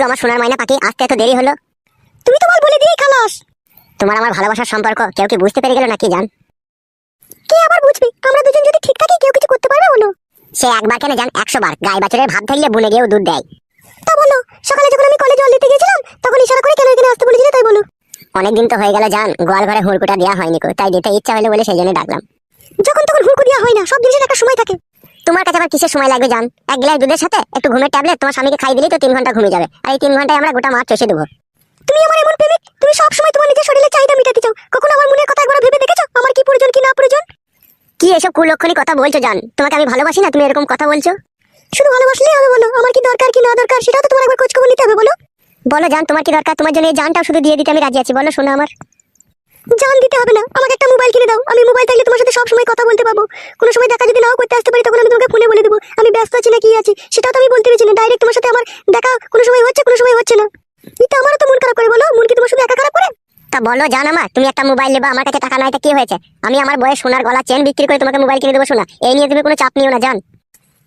গো আমার সোনার ময়না পাখি, আসতে এত দেরি হলো? তুমি তো বল বলে দিয়েই খালাস। তোমার আমার ভালোবাসার সম্পর্ক কেউ কি বুঝতে পেরে গেল নাকি জান? কে আবার বুঝবে? আমরা দুজন যদি ঠিক থাকি কেউ কিছু করতে পারবে বলো? সে একবার কেন জান, 100 বার। গাই বাছুরের ভাব থাকলে বুনে গিয়েও দুধ দেয়। তা বলো, সকালে যখন আমি কলেজে জল দিতে গেছিলাম তখন ইশারা করে কেন এখানে আসতে বলেছিলে তাই বলো? অনেকদিন তো হয়ে গেল জান, গোয়াল ঘরে হুড়কুটা দেওয়া হয়নি কো, তাই দিতে ইচ্ছা হলো বলে সেই জন্য ডাকলাম। যখন তখন হুড়কো দেওয়া হয় না, সব জিনিসের একটা সময় থাকে। তোমার কাছে আবার কিসের সময় লাগবে জান? 1 গ্লাস দুধের সাথে একটু ঘুমের ট্যাবলেট তোমার স্বামীকে খাই দিলেই তো 3 ঘন্টা ঘুমিয়ে যাবে, আর এই 3 ঘন্টায় আমরা গোটা মাছ চষে দেবো। তুমি আমার এমন প্রেমিক, তুমি সব সময় তোমার নিজের শরীরের চাহিদা মেটাতে চাও। কখনো আমার মনের কথা একবার ভেবে দেখেছো আমার কি প্রয়োজন কি না প্রয়োজন? কি এসব কুলক্ষণী কথা বলছো জান? তোমাকে আমি ভালোবাসি না, তুমি এরকম কথা বলছো? শুধু ভালোবাসলেই হবে বলো? আমার কি দরকার কি না দরকার সেটাও তো তোমার একবার খোঁজ খবর নিতে হবে বলো। বলো জান তোমার কি দরকার? তোমার জন্য এই জানটাও শুধু দিয়ে দিতে আমি রাজি আছি। বলো শোনো আমার। জান দিতে হবে না, আমাকে একটা মোবাইল কিনে দাও। আমি মোবাইল থাকলে তোমার সাথে সব সময় কথা বলতে পারবো। কোনো সময় দেখা যদি নাও করতে আসতে পারি তখন আমি তোমাকে ফোনে বলে দেবো আমি ব্যস্ত আছি না কি আছি, সেটাও তো আমি বলতে পারছি না। ডাইরেক্ট তোমার সাথে আমার দেখা কোনো সময় হচ্ছে কোনো সময় হচ্ছে না। এটা আমারও তো মন খারাপ করে বলো। মন কি তোমার শুধু একা খারাপ করে? তা বলো জান আমার, তুমি একটা মোবাইল নেবা, আমার কাছে টাকা নাই, তা কি হয়েছে? আমি আমার বয়স সোনার গলা চেন বিক্রি করে তোমাকে মোবাইল কিনে দেবো। শোনা, এই নিয়ে তুমি কোনো চাপ নিও না জান।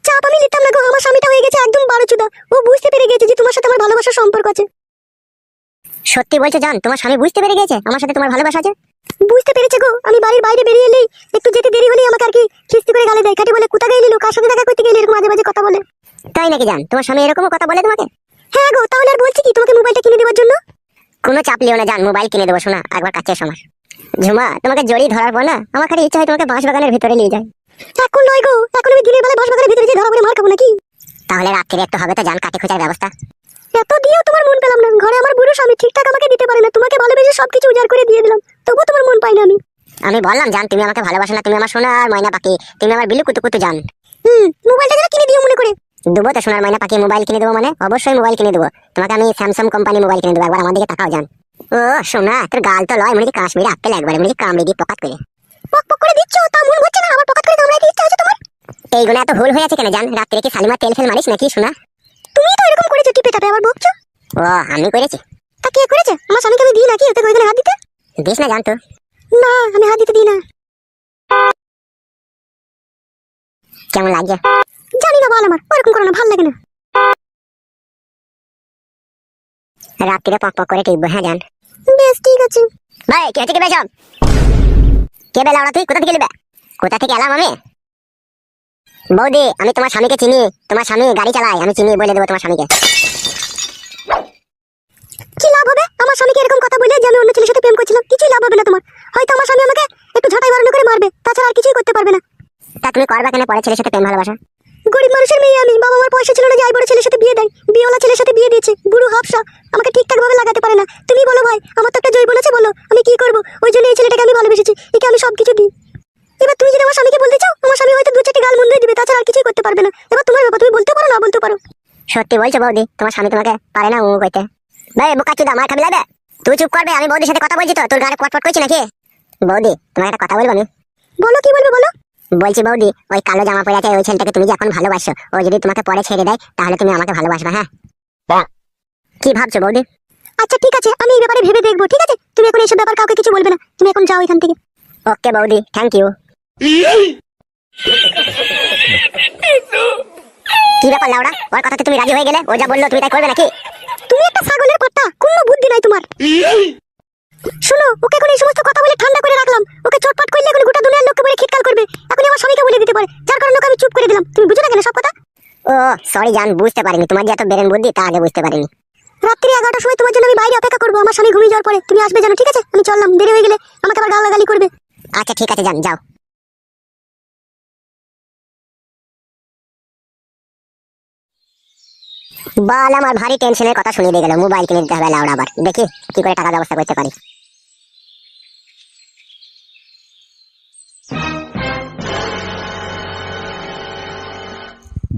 চাপ আমি নিতাম না গো, আমার স্বামীটা হয়ে গেছে একদম বারোচুদা। ও বুঝতে পেরে গেছে যে তোমার সাথে আমার ভালোবাসার সম্পর্ক আছে। সত্যি বলছো জান? তোমার স্বামী বুঝতে পেরে গেছে আমার সাথে তোমার ভালোবাসা আছে? বুঝতে পেরেছে গো। আমি বাড়ির বাইরে বেরিয়ে এলেই একটু যেতে দেরি হলেই আমাকে আর কি খিস্তি করে গালি দেয়। কাটি বলে কোথা গেলি, কার সাথে দেখা করতে গেলি, এরকম মাঝে মাঝে কথা বলে। তাই নাকি জান? তোমার স্বামী এরকমও কথা বলে তোমাকে? হ্যাঁ গো, তাহলে আর বলছি কি তোমাকে মোবাইলটা কিনে দেওয়ার জন্য? কোনো চাপ লিও না জান, মোবাইল কিনে দেবো। শোনা, একবার কাছে এসো আমার। ঝুমা, তোমাকে জড়িয়ে ধরার পর না আমার খালি ইচ্ছা হয় তোমাকে বাঁশ বাগানের ভিতরে নিয়ে যায়। এখন নয় গো, এখন আমি দিনের বেলায় বাঁশবাগানের ভিতরে যে ধরা পড়ে মার খাবো নাকি? তাহলে রাত্রে একটু হবে তো জান, কাটে খোঁজার ব্যবস্থা। এত দিয়েও তোমার মন পেলাম না। ঘরে আমার বুড়ো স্বামী ঠিকঠাক আমাকে দিতে পারে না, তোমাকে ভালোবেসে সবকিছু উজাড় করে দিয়ে দিলাম, তবুও তোমার মন পাই না আমি। আমি বললাম জান তুমি আমাকে ভালোবাসো না, তুমি আমার সোনা আর ময়না পাখি, তুমি আমার বিলু কুতু কুতু জান। মোবাইলটা যেন কিনে দিও মনে করে। দেবো তো সোনার ময়না পাখি, মোবাইল কিনে দেবো মানে অবশ্যই মোবাইল কিনে দেবো। তোমাকে আমি স্যামসাং কোম্পানি মোবাইল কিনে দেবো, একবার আমার দিকে তাকাও জান। ও সোনা, তোর গাল তো লয়, মনে কি কাশ্মীরি আপেল, একবারে মনে কি কামড়ে দিয়ে পকাত করে। পক পক করে দিচ্ছ, তা মন হচ্ছে না আবার পকাত করে কামড়াইতে ইচ্ছা হচ্ছে তোমার? এইগুলো এত ভুল হয়ে আছে কেন জান? রাত্রে কি শালিমার তেল ফেল মারিস নাকি সোনা? তুমি তো এরকম করেছো, টিপে টাপে আবার বকছো। ও আমি করেছি? তা কে করেছে? আমার স্বামীকে আমি দিই নাকি ওতে ওইখানে হাত দিতে? দিস না জান তো। না, আমি হাত দিতে দিই না। কেমন লাগে? জানি না বল, আমার ওরকম করো না, ভালো লাগে না। রাত্রিরে পক পক করে টিপবো, হ্যাঁ জান। বেশ ঠিক আছে। ভাই কে থেকে বেসব? কে বেলা ওরা? তুই কোথা থেকে নেবে? কোথা থেকে এলাম আমি? বৌদি, আমি তোমার স্বামীকে চিনি, তোমার স্বামী গাড়ি চালায়, আমি চিনি, বলে দেবো তোমার স্বামীকে। কি লাভ হবে আমার স্বামীকে এরকম কথা বলে যে আমি অন্য ছেলের সাথে প্রেম করছিলাম? কিছুই লাভ হবে না তোমার। হয়তো আমার স্বামী আমাকে একটু ঝাঁটাই বাড়ানো করে মারবে, তাছাড়া আর কিছুই করতে পারবে না। তা তুমি করবা কেন পরে ছেলের সাথে প্রেম ভালোবাসা? গরিব মানুষের মেয়ে আমি, বাবা আমার পয়সা ছিল না যে আই বড় ছেলের সাথে বিয়ে দেয়। বিয়েওয়ালা ছেলের সাথে বিয়ে দিয়েছে, বুড়ো হাফসা, আমাকে ঠিকঠাক ভাবে লাগাতে পারে না। তুমি বলো ভাই, আমার তো একটা জৈবন আছে, বলো আমি কি করবো? ওই জন্য এই ছেলেটাকে আমি ভালোবেসেছি, একে আমি সবকিছু দিই। এবার তুমি যদি আমার স্বামীকে বলতে চাও, আমার স্বামী হয়তো 2-4টি গাল মন্দ দিবে, তাছাড়া আর কিছুই করতে পারবে না। এবার তোমার ব্যাপার, তুমি বলতে পারো না বলতে পারো। সত্যি বলছো বৌদি? তোমার স্বামী তোমাকে পারে না ও কইতে? ভাই বোকা চুদা, মার খাবি লাগে? তুই চুপ করবে, আমি বৌদির সাথে কথা বলছি তো, তোর গাড়ি পটপট করছি নাকি? বৌদি তোমাকে একটা কথা বলবো আমি। বলো, কি বলবে বলো। বলছি বৌদি, ওই কালো জামা পরে আছে ওই ছেলেটাকে তুমি যে এখন ভালোবাসো, ও যদি তোমাকে পরে ছেড়ে দেয় তাহলে তুমি আমাকে ভালোবাসবে? হ্যাঁ কি ভাবছো বৌদি? আচ্ছা ঠিক আছে, আমি এই ব্যাপারে ভেবে দেখবো। ঠিক আছে, তুমি এখন এইসব ব্যাপার কাউকে কিছু বলবে না, তুমি এখন যাও এখান থেকে। ওকে বৌদি, থ্যাংক ইউ। কি ব্যাপার লাউড়া, ওর কথাতে তুমি রাজি হয়ে গেলে? ও যা বললো তুমি তাই করবে নাকি? তুমি একটা ছাগলের পাট্টা, কোনো বুদ্ধি নাই তোমার। শোনো, ওকে এখন এই সমস্ত কথা বলে ঠান্ডা করে রাখলাম, ওকে চটপট করলে এখন গোটা দুনিয়ার লোককে বলে খিটকাল করবে। এখন আমার স্বামীকে বলে দিতে পারে, যার কারণে ওকে আমি চুপ করে দিলাম। তুমি বুঝো না কেন সব কথা? ও সরি জান, বুঝতে পারিনি, তোমার যে এত বেরেন বুদ্ধি তা আগে বুঝতে পারিনি। রাত্রি 11টার সময় তোমার জন্য আমি বাইরে অপেক্ষা করবো, আমার স্বামী ঘুমিয়ে যাওয়ার পরে তুমি আসবে জানো? ঠিক আছে, আমি চললাম, দেরি হয়ে গেলে আমাকে আবার গালাগালি করবে। আচ্ছা ঠিক আছে জান, যাও। বাল আমার ভারী টেনশনের কথা শুনিয়ে দিয়ে গেল। মোবাইল কিনে দিতে হবে লাউড়া, আবার দেখি কি করে টাকা ব্যবস্থা করতে পারি।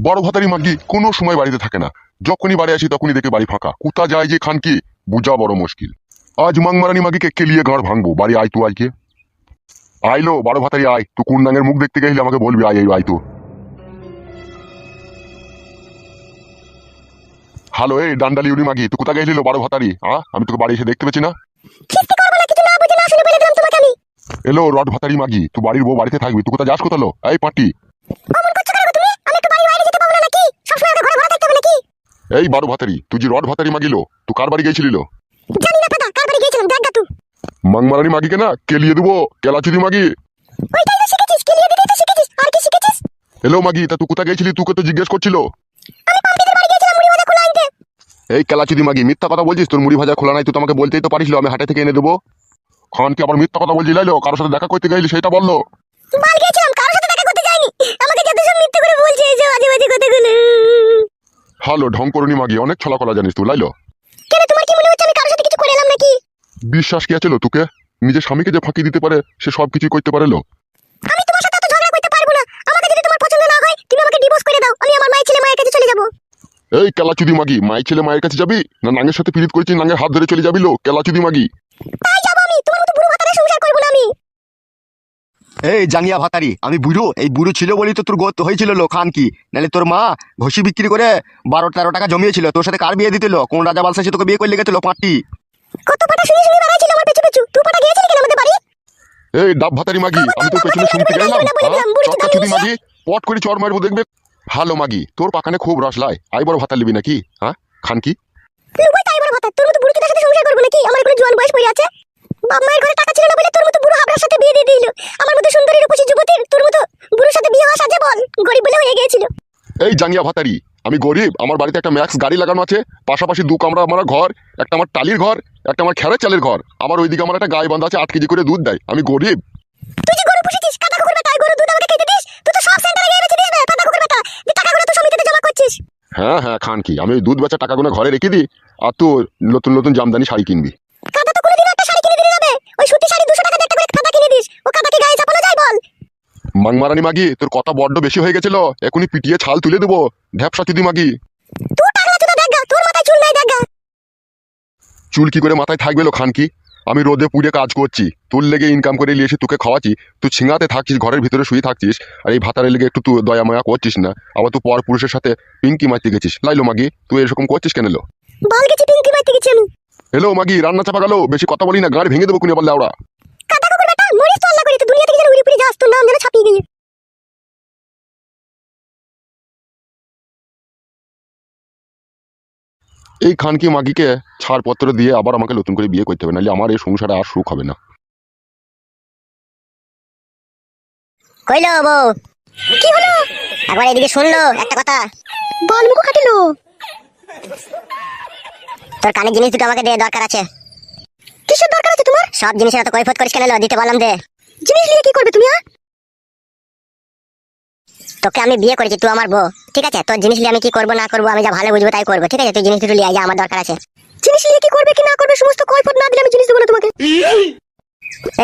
বড় ভাতারি মাগি কোনো সময় বাড়িতে থাকে না, যখনই বাড়ি আসি তখনই দেখে বাড়ি ফাঁকা। কোথা যায় যে খান কি বুঝা বড় মুশকিল। আজ মাংমারানি মাগিকে কেলিয়ে গাঁড় ভাঙবো। বাড়ি আয়, তু আইকে আইলো বড় ভাতারি আয়। তুই কোন নাঙের মুখ দেখতে গেলে আমাকে বলবি, আয় আয় তো। হ্যালো, এই ডান্ডালি উড়ি মাগি, তুই কোথা গেছিল বড় ভাতারি? আমি তোকে বাড়ি এসে দেখতে পেছি না। খিস্তি করবো না, কিছু না বুঝে না শুনে বলে দিলাম তোমাকে আমি। এলো রড ভাতারি মাগি, তুই বাড়ির বউ বাড়িতে থাকবি, তুই কোথা যাস কোথালো? এই পাটি, অমন করছো কেন গো তুমি? আমি একটু বাড়ির বাইরে যেতে পারবো না নাকি? সবসময় আমাকে ঘরে ঘরে থাকতে হবে নাকি? এই বারো ভাতারি, তুই যে রড ভাতারি মাগিলো, তুই কার বাড়ি গেছিলিল? জানি না দাদা, কার বাড়ি গিয়েছিলাম দেখ গা তুই। মাংমারানি মাগিকে না কেলিয়ে দেবো, কেলাচুদি মাগি। ওইটাই তো শিখেছিস, কেলিয়ে দিতেই তো শিখেছিস, আর কি শিখেছিস? হ্যালো মাগি, তা তুই কোথা গেছিলি? তোকে তো জিজ্ঞেস করছিল। আমি পাম্পিদের বাড়ি গিয়েছিলাম মুড়ি ভাজা খোলা আনতে। এই কেলাচুদি মাগি, মিথ্যা কথা বলছিস। তোর মুড়ি ভাজা খোলা নাই, তুই তো আমাকে বলতেই তো পারিস, আমি হাটে থেকে এনে দেবো। খান কি আবার মিথ্যা কথা বলছি? লাইলো কারোর সাথে দেখা করতে গেলি সেটা বললো। বাল গিয়েছিলাম, কারোর সাথে দেখা করতে যাইনি। আমাকে যত সব মিথ্যে করে বলছে, এই যে বাজে বাজে কথাগুলো। হ্যালো ঢং করনি মাগি, অনেক ছলা কলা জানিস তুই। লাইলো কেন, তোমার কি মনে হচ্ছে আমি কারোর সাথে কিছু করে এলাম নাকি? বিশ্বাস কি আছিল তোকে? নিজের স্বামীকে যে ফাঁকি দিতে পারে সে সব কিছুই করতে পারে। আমি তোমার সাথে এত ঝগড়া করতে পারবো না। আমাকে যদি তোমার পছন্দ না হয়, তুমি আমাকে ডিভোর্স করে দাও, আমি আমার মায়ের ছেলে মায়ের কাছে চলে যাব। এই কেলাচুদি মাগি, মায়ের ছেলে মায়ের কাছে যাবি না নাঙ্গের সাথে পীড়িত করেছিস, নাঙ্গের হাত ধরে চলে যাবি? লো কেলাচুদি মাগি, তাই যাব আমি। তোমার মতো বুড়ো ভাতারে সংসার করবো না আমি। এই জাঙ্গিয়া ভাতারি, আমি বুড়ো, এই বুড়ো ছিল বলি তো তোর গোত হয়েছিল লো খান কি, নাহলে তোর মা ঘষি বিক্রি করে 12-13 টাকা জমিয়েছিল। তোর সাথে কার বিয়ে দিতেলো? কোন রাজা বালসা তোকে বিয়ে করে লেগেছিল পাঁচটি? কত পাটা শুনে শুনে বেড়াইছিল আমার পেছু পেছু। তুই পাটা গিয়েছিলি কেন আমাদের বাড়ি? এই ডাব ভাতারি মাগি, আমি তোর পেছনে শুনতে গেলাম। চটকাচুদি মাগি, পট করে চর মারবো দেখবে। হ্যালো মাগি, তোর পাকানে খুব রস লাই, আই বড় ভাতা লিবি নাকি? হ্যাঁ খান কি? লুবাই তাই বড় ভাতা, তোর মতো বুড়ো চোদার সাথে সংসার করবো নাকি? আমার কোনো জোয়ান বয়স পড়ে আছে। বাপ মায়ের ঘরে টাকা ছিল না বলে তোর মতো বুড়ো হাবড়ার সাথে বিয়ে দিয়ে দিল। আমার মতো সুন্দরী রূপসী যুবতীর তোর মতো বুড়োর সাথে বিয়ে হওয়া সাজে বল? গরিব বলে হয়ে গিয়েছিল। এই জাঙ্গিয়া ভাতারি, আমি গরিব। আমার বাড়িতে একটা ম্যাক্স গাড়ি লাগানো আছে, পাশাপাশি 2 কামরা আমার ঘর, একটা আমার টালির ঘর, একটা আমার খেরের চালের ঘর। আমার ওইদিকে আমার একটা গায়ে বান্ধা আছে, 8 কেজি করে দুধ দেয়। আমি গরিব। তুই যে গরু পুষেছিস, কাদা কুকুর বেটা, গরু দুধ আমাকে খেতে দিস? তুই তো সব সেন্টারে গিয়ে বেচে দিস বে, কাদা কুকুর বেটা। তুই টাকাগুলো তো সমিতিতে জমা করছিস। হ্যাঁ হ্যাঁ খান কি, আমি ওই দুধ বেচা টাকাগুলো ঘরে রেখে দিই, আর তুই নতুন নতুন জামদানি শাড়ি কিনবি। কাদা তো কোনোদিন একটা শাড়ি কিনে দিলে যাবে? ওই সুতি শাড়ি 200 টাকা দিয়ে একটা করে কাদা কিনে দিস। ও কাদা কি গায়ে চাপানো যায় বল? মাংমারানি মাগি, তোর কথা বড্ড বেশি হয়ে গেছিল, এখনই পিটিয়ে ছাল তুলে দেবো। ঢ্যাপসা চুদি মাগি, তুই টাকলা চোদা দেখ গা, তোর মাথায় চুল নাই দেখ গা। চুল কি করে মাথায় থাকবে লো খান কি? আমি রোদে পুড়ে কাজ করছি, তোর লেগে ইনকাম করে নিয়ে এসে তোকে খাওয়াচ্ছি। তুই ছিঙাতে থাকছিস, ঘরের ভিতরে শুয়ে থাকছিস, আর এই ভাতারের লেগে একটু তুই দয়া মায়া করছিস না। আবার তুই পর পুরুষের সাথে পিঙ্কি মারতে গেছিস। লাইলো মাগি, তুই এরকম করছিস কেন? লো বল গেছি পিঙ্কি মারতে গেছি আমি। হ্যালো মাগি, রান্না চাপা গেল, বেশি কথা বলি না, গাড়ি ভেঙে দেবো কুনি বললে ওরা। কাদা কুকুর বেটা, মরিস তো আল্লাহ করে, তুই দুনিয়া থেকে যেন উড়ি পুড়ি যাস, তোর নাম যেন ছাপিয়ে গিয়ে। এই খানকি মাগিকে ছাড়পত্র দিয়ে আবার আমাকে নতুন করে বিয়ে করতে হবে, নাহলে আমার এই সংসারে আর সুখ হবে না। কইলো বউ, কি হলো? একবার এদিকে শুনলো একটা কথা। বল মুখ কাটিলো। তোর কানে জিনিস দুটো আমাকে দে, দরকার আছে। কিসের দরকার আছে তোমার? সব জিনিসের এত কৈফত করিস কেন? লো, দিতে বললাম দে। জিনিস নিয়ে কি করবে তুমি? তোকে আমি বিয়ে করেছি, তুই আমার বউ, ঠিক আছে? তোর জিনিস নিয়ে আমি কি করবো না করবো আমি যা ভালো বুঝবো তাই করবো, ঠিক আছে? তুই জিনিস দুটো নিয়ে আয়, যা আমার দরকার আছে। জিনিস নিয়ে কি করবে কি না করবে সমস্ত কৈফত না দিলে আমি জিনিস দেবো না তোমাকে।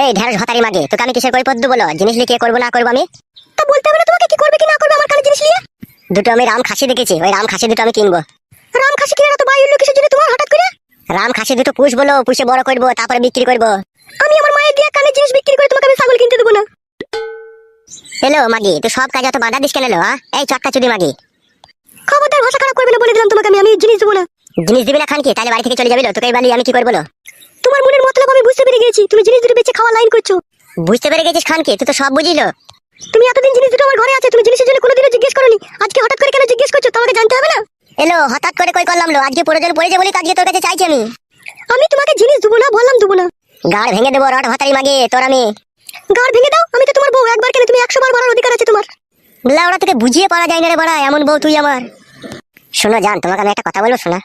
এই ঢেঁড়স ভাতারি মাগে, তোকে আমি কিসের কৈফত দেবো? জিনিস নিয়ে কি করবো না করবো আমি তা বলতে হবে না তোমাকে কি করবে কি না করবে আমার কানে জিনিস নিয়ে? দুটো আমি রাম খাসি দেখেছি, ওই রাম খাসি দুটো আমি কিনবো। রাম খাসি কিনে তো বাই হলো কিসের জন্য তোমার হঠাৎ করে? রাম খাসি দুটো পুষবো, পুষে বড় করবো, তারপরে বিক্রি করবো। আমি আমার মায়ের দিয়ে কানে জিনিস বিক্রি করে তোমাকে আমি ছাগল কিনতে দেবো না। হ্যালো মাগি, তুই সব কাজ এত বাধা দিস কেন? লো, এই চটকা চুদি মাগি, খবরদার ভাষা খারাপ করবে না বলে দিলাম তোমাকে, আমি জিনিস দেবো না। জিনিস দিবি না খান কি? তাহলে বাড়ি থেকে চলে যাবি। লো, তোকে বালি আমি কি করবো? লো, তোমার মনের মতলব আমি বুঝতে পেরে গেছি, তুমি জিনিস দুটো বেচে খাওয়া লাইন করছো। বুঝতে পেরে গেছিস খান কি? তুই তো সব বুঝিল। তুমি এতদিন জিনিস দুটো আমার ঘরে আছে, তুমি জিনিসের জন্য কোনোদিনও জিজ্ঞেস করোনি, আজকে হঠাৎ করে কেন জিজ্ঞেস করছো? তোমাকে জানতে হবে না? এলো হঠাৎ করে কই করলাম? লো, আজকে প্রয়োজন পড়েছে বলি আজকে তোর কাছে চাইছি আমি। আমি তোমাকে জিনিস দেবো না বললাম, দেবো না। গাড় ভেঙে দেবো রড ভাতারি মাগে তোর আমি। গাড় ভেঙে দাও, আমি তো তোমার বউ, একবার কেন তুমি 100 বার বলার অধিকার আছে তোমার। ওরা তোকে বুঝিয়ে পারা যায় না রে বড়া, এমন বউ তুই আমার। শোনো জান, তোমাকে আমি একটা কথা বলবো, শোনা।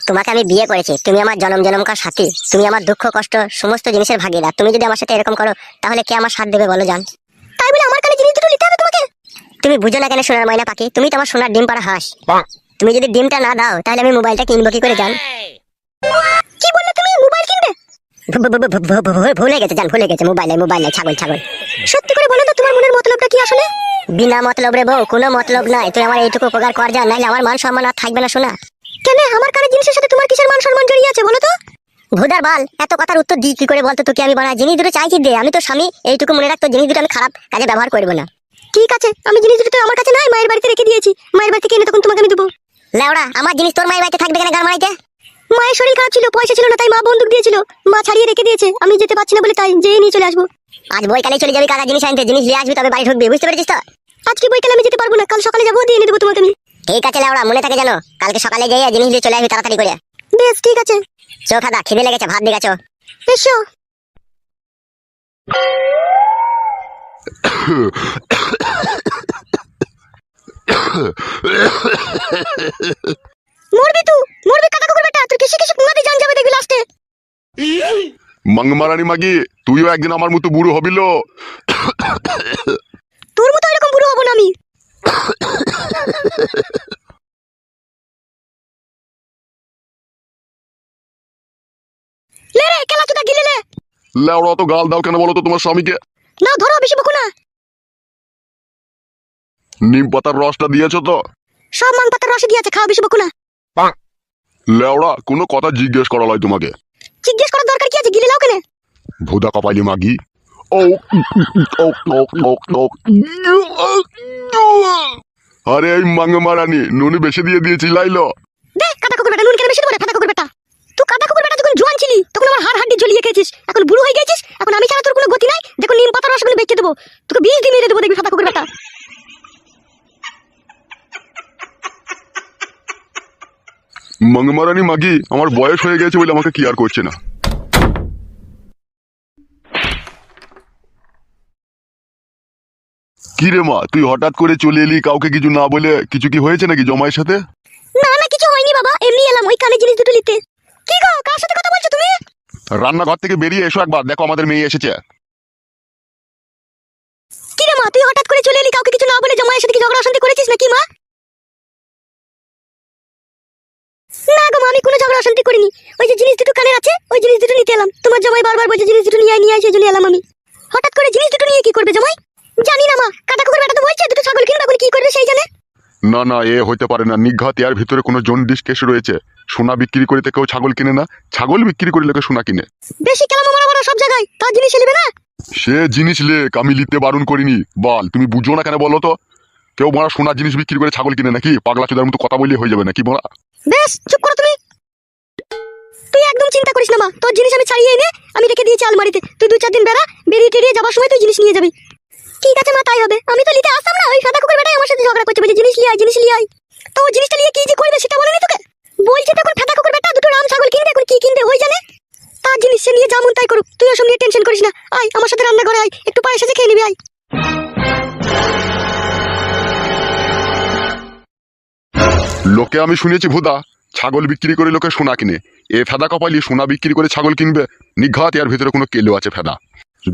তোমাকে আমি বিয়ে করেছি, তুমি আমার জনম জনমকার সাথী, তুমি আমার দুঃখ কষ্ট সমস্ত জিনিসের ভাগিদার। তুমি যদি আমার সাথে এরকম করো তাহলে কে আমার সাথ দেবে বলো জান? তাই বলে আমার কানে জিনিস দুটো নিতে হবে তোমাকে? তুমি বুঝো না কেন সোনার ময়না পাখি? তুমি তো আমার সোনার ডিম পাড়া হাঁস। তুমি যদি ডিমটা না দাও তাহলে আমি মোবাইলটা কিনবো কি করে জান? কি বললে তুমি? মোবাইল কিনবে? ভুলে গেছে জান, ভুলে গেছে। মোবাইলে মোবাইলে ছাগল ছাগল। সত্যি করে বলো তো তোমার মনের মতলবটা কি আসলে? বিনা মতলব রে বউ, কোনো মতলব নাই। তুই আমার এইটুকু উপকার কর জান, নাইলে আমার মান সম্মান আর থাকবে না শোনা। কেন আমার কানে জিনিসের সাথে তোমার কিসের মান সম্মান জড়িয়ে আছে বলো তো? ভুদার বাল, এত কথার উত্তর দিই কি করে বলতো তোকে? আমি বাড়া জিনিস দুটো চাইছি দে, আমি তো স্বামী, এইটুকু মনে রাখতো জিনিস দুটো আমি খারাপ কাজে ব্যবহার করবো না। ঠিক আছে, আমি জিনিস দুটো আমার কাছে নাই, মায়ের বাড়িতে রেখে দিয়েছি, মায়ের বাড়ি থেকে এনে তখন তোমাকে আমি দেবো। লেওড়া, আমার জিনিস তোর মায়ের বাড়িতে থাকবে কেন গার মারাইতে? মায়ের শরীর খারাপ ছিল, পয়সা ছিল না, তাই মা বন্দুক দিয়েছিল, মা ছাড়িয়ে রেখে দিয়েছে, আমি যেতে পারছি না বলে তাই যেয়ে নিয়ে চলে আসবো। আজ বইকালে চলে যাবি কারা জিনিস আনতে, জিনিস নিয়ে আসবি তবে বাড়ি ঢুকবি, বুঝতে পেরেছিস তো? আজকে বইকালে আমি যেতে পারবো না, কাল সকালে যাবো, দিয়ে এনে দেবো তোমাকে আমি। ঠিক আছে লাউড়া, মনে থাকে জানো, কালকে সকালে যাই জিনিস দিয়ে চলে আসবি তাড়াতাড়ি করে। বেশ ঠিক আছে। চো ফাদা, খিদে লেগেছে, ভাত দিয়ে গেছো। এসো। মরবি তুই, মরবি কাটা কুকুর বেটা, তুই কিসে কিসে পুঙ্গাতে জান যাবে দেখবি লাস্টে। মাংমারানি মাগি, তুইও একদিন আমার মতো বুড়ো হবিল। তোর মতো এরকম বুড়ো হবো না আমি। লে রে খেলা চুদা গিলে লে। লেওড়া তো গাল দাও কেন বলো তো তোমার স্বামীকে? না ধরো, বেশি বকো না। নিম পাতার রসটা দিয়েছো তো? সব মান পাতার রসে দিয়েছে, খাওয়া, বেশি বকো না। লেওড়া কোনো কথা জিজ্ঞেস করা লয় তোমাকে। জিজ্ঞেস করার দরকার কি আছে, গিলে লাও কেন? ভোদা কপালি মাগি। ও ও ও ও ও। আরে এই মাংমারানি নুনি বেশি দিয়ে দিয়েছি লাইলো। দে কাটা কুকুর বেটা, নুন কেন বেশি দেবো রে কাটা কুকুর বেটা। তুই কাটা কুকুর বেটা যখন জোয়ান ছিলি তখন আমার হাড় হাড্ডি জ্বলিয়ে গেছিস, এখন বুড়ো হয়ে গেছিস, এখন আমি ছাড়া তোর কোনো গতি নাই। দেখো নিম পাতার রসগুলো বেঁচে দেবো, তোকে 20 দিন মেরে দেবো দেখবি কাটা কুকুর বেটা। মাংমারানি মাগি, আমার বয়স হয়ে গেছে বলে আমাকে কি আর করছে না। কি রে মা, তুই হঠাৎ করে চলে এলি কাউকে কিছু না বলে? কিছু কি হয়েছে নাকি জমায়ের সাথে? না না কিছু হয়নি বাবা, এমনি এলাম ওই কানে জিনিস দুটো নিতে। কি গো, কার সাথে কথা বলছো তুমি? রান্নাঘর থেকে বেরিয়ে এসো একবার, দেখো আমাদের মেয়ে এসেছে। কি রে মা, তুই হঠাৎ করে চলে এলি কাউকে কিছু না বলে, জামাইয়ের সাথে কি ঝগড়া অশান্তি করেছিস নাকি মা? না গো মা, আমি কোনো ঝগড়া অশান্তি করিনি। ওই যে জিনিস দুটো কানের আছে, ওই জিনিস দুটো নিতে এলাম। তোমার জামাই বারবার বলছে জিনিস দুটো নিয়ে আয়, সেই জন্য এলাম আমি। হঠাৎ করে জিনিস দুটো নিয়ে কি করবে জামাই? জানি না মা, কাটা কুকুর বেটা তো বলছে দুটো ছাগল কিনবে, এখন কি করবে সেই জানে। না না, এ হইতে পারে না। নিঘাত এর ভিতরে কোনো জন্ডিস কেস রয়েছে। সোনা বিক্রি করে কেউ ছাগল কিনে না, ছাগল বিক্রি করে লোকে সোনা কিনে। বেশি কেলামো মারা মারা সব জায়গায়, তার জিনিস নেবে না। সে জিনিস লেক, আমি লিখতে বারণ করিনি। বল, তুমি বুঝো না কেন বলো তো? কেউ মারা সোনার জিনিস বিক্রি করে ছাগল কিনে নাকি? পাগলা চোদার মতো কথা বললে হয়ে যাবে নাকি বলা? বেশ চুপ করো তুমি। তুই একদম চিন্তা করিস না মা, তোর জিনিস আমি ছাড়িয়ে এনে আমি রেখে দিয়েছি আলমারিতে। তুই 2-4 দিন বেড়া, বেরিয়ে টেরিয়ে যাবার সময় তুই জিনিস নিয়ে যাবি। ঠিক আছে মা, তাই হবে। আমি তো নিতে আসতাম না, ওই সাদা কুকুর বেটাই আমার সাথে ঝগড়া করছে, বলছে জিনিস লিয়ে আয়, জিনিস লিয়ে আয়। তো ও জিনিসটা নিয়ে কি যে করবে সেটা বলেনি তোকে? বলছে তখন সাদা কুকুর বেটা দুটো রাম ছাগল কিনবে, এখন কি কিনবে ওই জানে। তার জিনিস সে নিয়ে যেমন তাই করুক, তুই ওসব নিয়ে টেনশন করিস না। আয় আমার সাথে রান্নাঘরে আয়, একটু পায়েস এসে খেয়ে নিবি আয়। লোকে আমি শুনেছি ভোদা ছাগল বিক্রি করে লোকে সোনা কিনে। এ ফেদা কপালি সোনা বিক্রি করে ছাগল কিনবে? নিঘাত এর ভিতরে কোনো কেলো আছে ফেদা।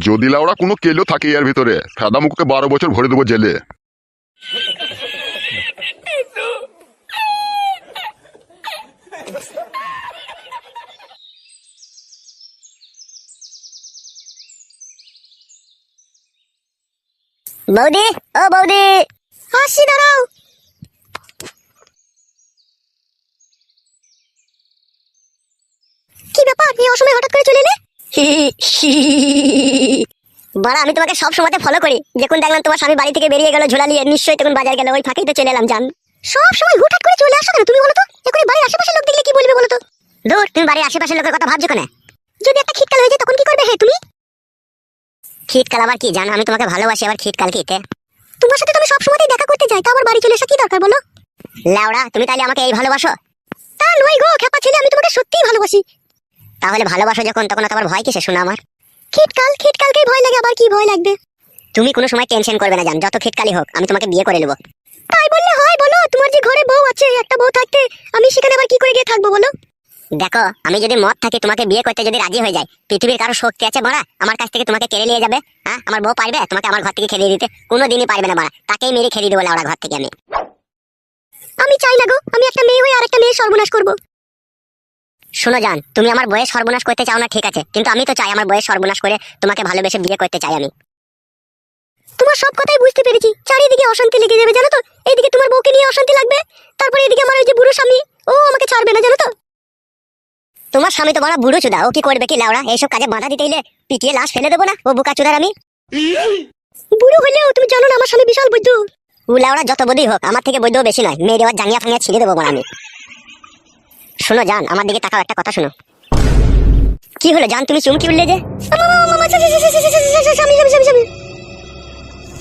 যদি লাউড়া কোনো কেলো থাকে এর ভিতরে, ফেদা মুখকে 12 বছর ভরে দেবো জেলে। বৌদি, ও বৌদি। আসি, দাঁড়াও। কি ব্যাপার, এই অসময়ে হঠাৎ করে চলে এলে? বাড়া, আমি তোমাকে সব সময়তে ফলো করি। যখন দেখলাম তোমার স্বামী বাড়ি থেকে বেরিয়ে গেল ঝোলা নিয়ে, নিশ্চয়ই তখন বাজার গেল, ওই ফাঁকেই তো চলে এলাম জান। সব সময় হুটহাট করে চলে আসো কেন তুমি বলো তো? এখন বাড়ির আশেপাশে লোক দেখলে কি বলবে বলো তো? দূর, তুমি বাড়ির আশেপাশের লোকের কথা ভাবছো কেন? যদি একটা খিটকাল হয়ে যায় তখন কি করবে হে তুমি? খিটকাল আবার কি জান? আমি তোমাকে ভালোবাসি, আবার খিটকাল কিতে? তোমার সাথে তো আমি সব সময়ই দেখা করতে যাই, তা আবার বাড়ি চলে আসা কি দরকার বলো? লাউড়া, তুমি তাইলে আমাকে এই ভালোবাসো? তা নয় গো খেপা ছেলে, আমি তোমাকে সত্যিই ভালোবাসি। তাহলে ভালোবাসো যখন, তখন তোমার ভয় কিসে শোনা আমার? খিটকালকেই ভয় লাগে, আবার কি ভয় লাগবে? তুমি কোনো সময় টেনশন করবে না জান, যত খিটকালি হোক আমি তোমাকে বিয়ে করে নেবো। তাই বললে হয় বলো? তোমার যে ঘরে বউ আছে, একটা বউ থাকতে আমি সেখানে আবার কি করে গিয়ে থাকবো বলো? দেখো, আমি যদি মত থাকি তোমাকে বিয়ে করতে যদি রাজি হয়ে যায়, পৃথিবীর কারো শক্তি আছে মারা আমার কাছ থেকে তোমাকে কেড়ে নিয়ে যাবে? হ্যাঁ, আমার বউ পারবে তোমাকে আমার ঘর থেকে খেলিয়ে দিতে? কোনোদিনই পারবে না মারা, তাকেই মেরে খেলিয়ে দেবো লাউড়া ঘর থেকে আমি। আমি চাই না গো, আমি একটা মেয়ে হয়ে আরেকটা মেয়ে সর্বনাশ করবো। শোনো জান, তুমি আমার বয়স সর্বনাশ করতে চাও না ঠিক আছে, কিন্তু আমি তো চাই আমার বয়স সর্বনাশ করে তোমাকে ভালোবেসে বিয়ে করতে চাই আমি। তোমার সব কথাই বুঝতে পেরেছি, চারিদিকে অশান্তি লেগে যাবে জানো তো। এইদিকে তোমার বউকে নিয়ে অশান্তি লাগবে, তারপরে এদিকে আমার ওই যে বুড়ো স্বামী, ও আমাকে ছাড়বে না জানো তো। তোমার স্বামী তো বড় বুড়ো চুদা, ও কি করবে কি লাউড়া? এইসব কাজে বাধা দিতে হইলে পিটিয়ে লাশ ফেলে দেবো না, ও বোকা চুদার আমি। বুড়ো হলেও তুমি জানো না আমার স্বামী বিশাল বৈদ্য। ও লাউড়া যত বৈধই হোক, আমার থেকে বৈধ বেশি নয়, মেয়ে দেওয়ার জাঙ্গিয়া ফাঙ্গিয়া ছিঁড়ে দেবো আমি। শোনো জান, আমার দিকে তাকাও, একটা কথা শোনো। কি হলো জান, তুমি চুমকি উঠলে যে?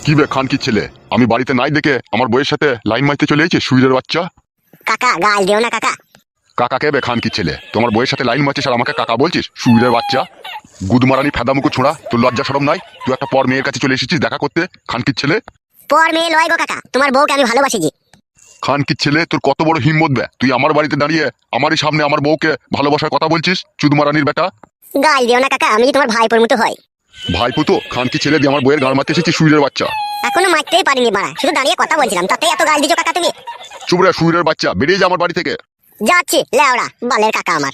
কি বে খান কি ছেলে, আমি বাড়িতে নাই দেখে আমার বইয়ের সাথে লাইন মারতে চলে এসেছে সুইরের বাচ্চা। কাকা গাল দিও না কাকা। কাকা কে বে খান কি ছেলে, তোমার বইয়ের সাথে লাইন মারছিস আর আমাকে কাকা বলছিস? সুইরের বাচ্চা, গুদমারানি ফেদামুকু ছোড়া, তোর লজ্জা শরম নাই? তুই একটা পর মেয়ের কাছে চলে এসেছিস দেখা করতে, খান কি ছেলে। পর মেয়ে লয় গো কাকা, তোমার বউকে আমি ভালোবাসি জি। খান কি ছেলে, তোর কত বড় হিম্মত বে, তুই আমার বাড়িতে দাঁড়িয়ে আমারই সামনে আমার বউকে ভালোবাসার কথা বলছিস? চুদমারানির বেটা। গাল দিও না কাকা, আমি যে তোমার ভাইপোর মতো হয়। ভাইপুতো খান কি ছেলে দিয়ে আমার বইয়ের গাড় মারতে এসেছিস সুইরের বাচ্চা। এখনো মারতেই পারিনি বাড়া, শুধু দাঁড়িয়ে কথা বলছিলাম, তাতে এত গাল দিছো কাকা তুমি? চুপ রে সুইরের বাচ্চা, বেরিয়ে যা আমার বাড়ি থেকে। যাচ্ছি লেওড়া বালের কাকা আমার।